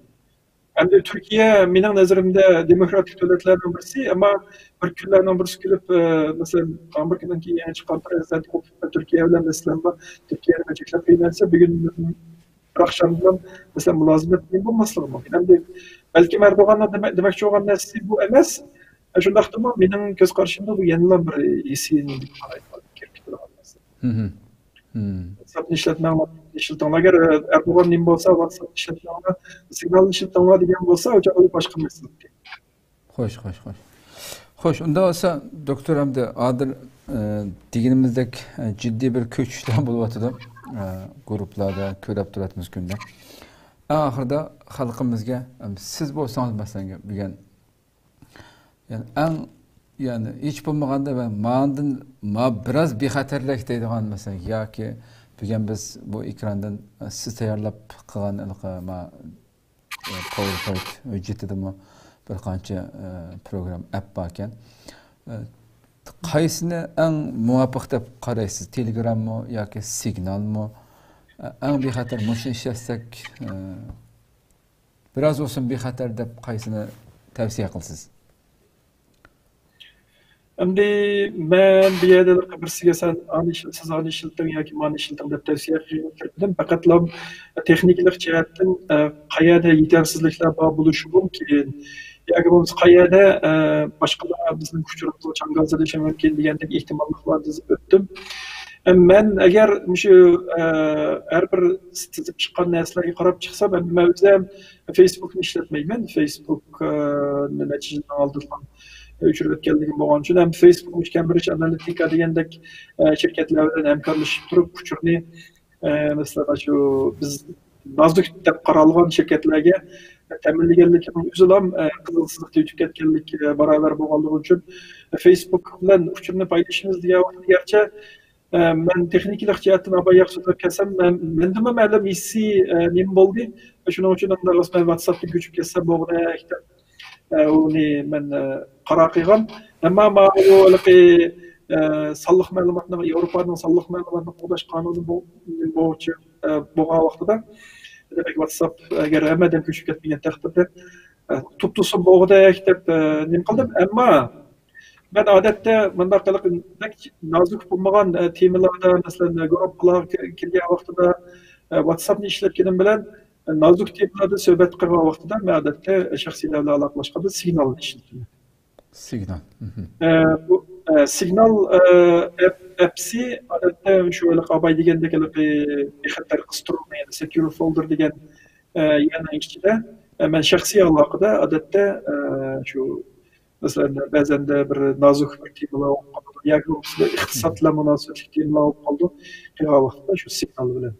Endi Turkiya mening nazarimda demokratik davlatlardan birisi, ammo bir kunlardan birisi kelib, masalan, Amerikadan keyin chiqqan prezident Turkiya bilan masalan Turkiyani cheklab qo'yilsa, bugun akşam bilan masalan mulozimat bo'lmasligi mumkin. Endi balki Erdo'g'anning demoqchi bo'lgan narsasi bu emas. Şundaqda mı benim göz karşımda bu yenilen bir hissiyini kirpiktir olması. WhatsApp işletmeler eğer Erdoğan nim bolsa WhatsApp işletmeler signal işletmeler diyen bolsa o başka mesele. Hoş. Onda olsa doktor hamda adır diginimizdeki ciddi bir köçüşler buluvatıdı gruplarda körep duratımız günde. Ahırda halkımızga siz bolsanız mesela bugün yani hiç bulmaganda ben biraz bexatarlik deydigan mesela yoki bugün biz bu ekrandan siz tayyorlab qilgan PowerPoint hujjatidami bir qancha program app bor ekan. Qaysini eng muvofiq deb qaraysiz? Telegrammi yoki Signalmi? Eng bexatar mushuni ishlatsak biraz olsun bexatar deb qaysini tavsiya qilasiz? Endi men bu yerda birisiga siz ani ishilting yoki mani ishilting deb tavsiya qildim. Faqat texniklik jihatdan qayerda yetersizliklar bor bo'lishi mumkin. Yoki bo'lmasa qayerda boshqalar bizning kuchimizni changalzalishi mumkin degandek ehtimollarni o'tdim. Men agar shu har bir tizib chiqqan narsalarga qarab chiqsam, men o'zim Facebook'ni ishlatmayman. Facebook natijadan oldin uchirib keldiğim bu için hem Facebook, Cambridge Analytica degandek şirketler bilan hamkorlashib turib, uçurni mesela şu biz nazduk deb qaralgan şirketlarga ta'minlaganligim o'zilam qizilsizlikda o'tib ketganlik barobar bo'lganligi uchun Facebook bilan uchurni paylaşimiz degan vaqtda garchi men texnikalik jihatdan olib yaxshi kelsam mendimi ma'lum hissi nima bo'ldi shuning uchun rasman WhatsAppga ko'chib ketsam bo'lg'ida uni men qaror qilgan ammo sonliq ma'lumotni Yevropaning sonliq ma'lumotni qo'llash qonuni bo'yicha bo'lgan vaqtida demek WhatsApp agar hammadan ko'chib ketmagan taqdirda tuttusim bo'g'dak deb nima qildim ammo ben odatda bunday qilib nozik bo'lmagan temalarda masalan gruppalar kelgan vaqtida WhatsAppni ishlatganim bilan nozik temalarda suhbat qilgan vaqtida men odatda shaxsiylar bilan aloqalashganda signalni ishlataman. Signal. Bu signal appsi odatda shu abay degandek bexatar qistiruvni ya'ni secure folder degan yana ichida men shaxsiy aloqada odatda shu masalan ba'zan bir nozik bir temalar yoki iqtisodla munosabatli temalar qoldi qilgan vaqtda shu signal bilan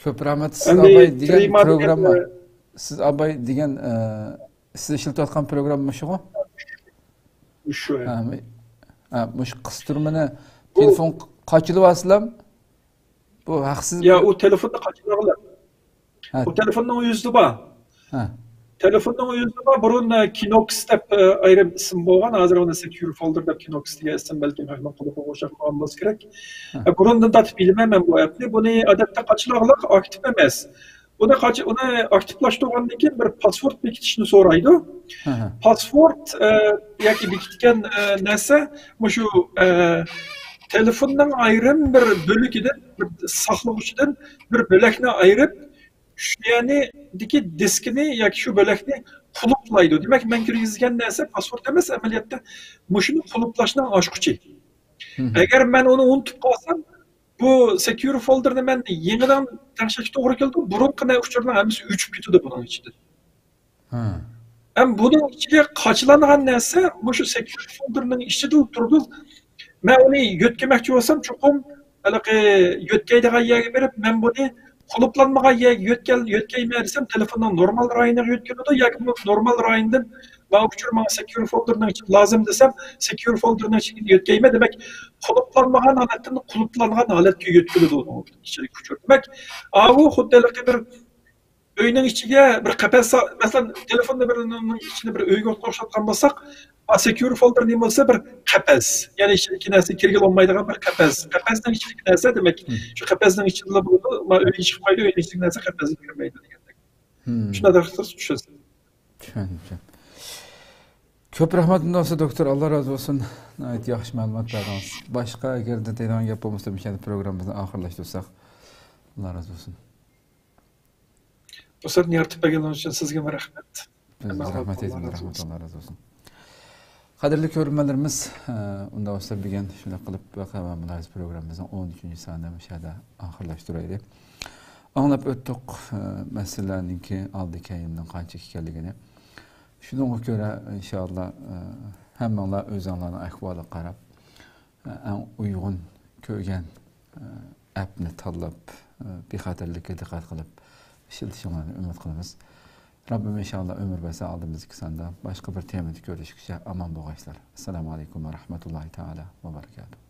ko'p rahmat. Siz abay degan programma siz abay degan siz ishlatayotgan programma shuku? Shu. Mush qistirmani telefon qochilyapsizlar? Bu haqsiz. Ya o telefonda qochilyaplar. O telefonning o'zida bor. Telefonning o'zida bor. Burun Kinox deb ayrim ism bo'lgan. Hozir uni secure folder deb Kinox degan ism balki mehmon qilib qo'yishga qolmas kerak. Burundan tatib bilmayman bu appni. Buni odatda qochilyaplar aktiv emas. Uni aktivlashtirgandan keyin bir password bekitishni so'raydi. Password yoki bekitgan narsa shu telefonning ayrim bir bo'ligidan, bir saqlovchidan bir bo'lakni ayirib, ya'ni diskini yoki shu bo'lakni quluplaydi. Demak, men kirgizgan narsa password emas, amaliyotda shuni quluplashning ochqichi. Agar men uni unutib qolsam, bu secure folderni men yangidan tanishga to'g'ri keldi. Burunqi uchurlar hammasi o'chib ketdi buning ichida. Ham buning ichiga qochilangan narsa shu secure folderning ichida turdi. Men uni yetkamoqchi bo'lsam, chuqum yotkaydigan yerga berib, men buni quluplanmagan yerga yotkayman desam, telefonning normal rayoniga yotkiladi yoki normal rayondan va uchur menga secure folderning ichiga lozim desam, secure folderning ichiga yotkayman. Demak, quluplanmagan holatdan quluplangan holatga yotkiladi uni ichiga uchur. Demak, bu xuddi bir uyning ichiga bir qapas, masalan, telefonni birining ichini bir uyga o'xshatgan bo'lsak, secure folder nima bo'lsa bir qapas, ya'ni ichidagi narsa kirgil olmaydigan bir qapas. Qapasning ichidagi narsa demak, shu qapasning ichida bo'ladi, uyga chiqmaydi, uyning ichidagi narsa qapasga kirmaydi degandek. Shunday tushunasiz. Tushundim. Ko'p rahmat bo'lsa doktor, Alloh razı olsun. Nayt yaxshi ma'lumot berdingiz. Boshqa agarda deydigan gap bo'lmasa, biz programmamizni oxirlashtirsak, Alloh razı olsun. Bu so'zni yaratib berganingiz uchun sizga rahmat. Rahmat aytamiz, rahmat, Alloh razı olsun. Qadrli ko'ruvchilarimiz, unda bo'lsa bugun shunday qilib vaqa va mulohaza programmamizning 13-sonini o'shada oxirlashtiraylik. Anglab o'tdik masalalarningki oldi keyindan qancha ekanligini. Shunga ko'ra inshaalloh hammanglar o'zinglarning ahvoliga qarab eng uyg'un ko'rgan appni tanlab bexatarlikka diqqat qilib ishlatishinglarni umid qilamiz. Rabbim inşallah ömür ve sağlığımızı kısanda başka bir temada görüşürüz. Aman boğaçlar. Esselamu aleyküm ve rahmetullahi teala ve berekatuhu.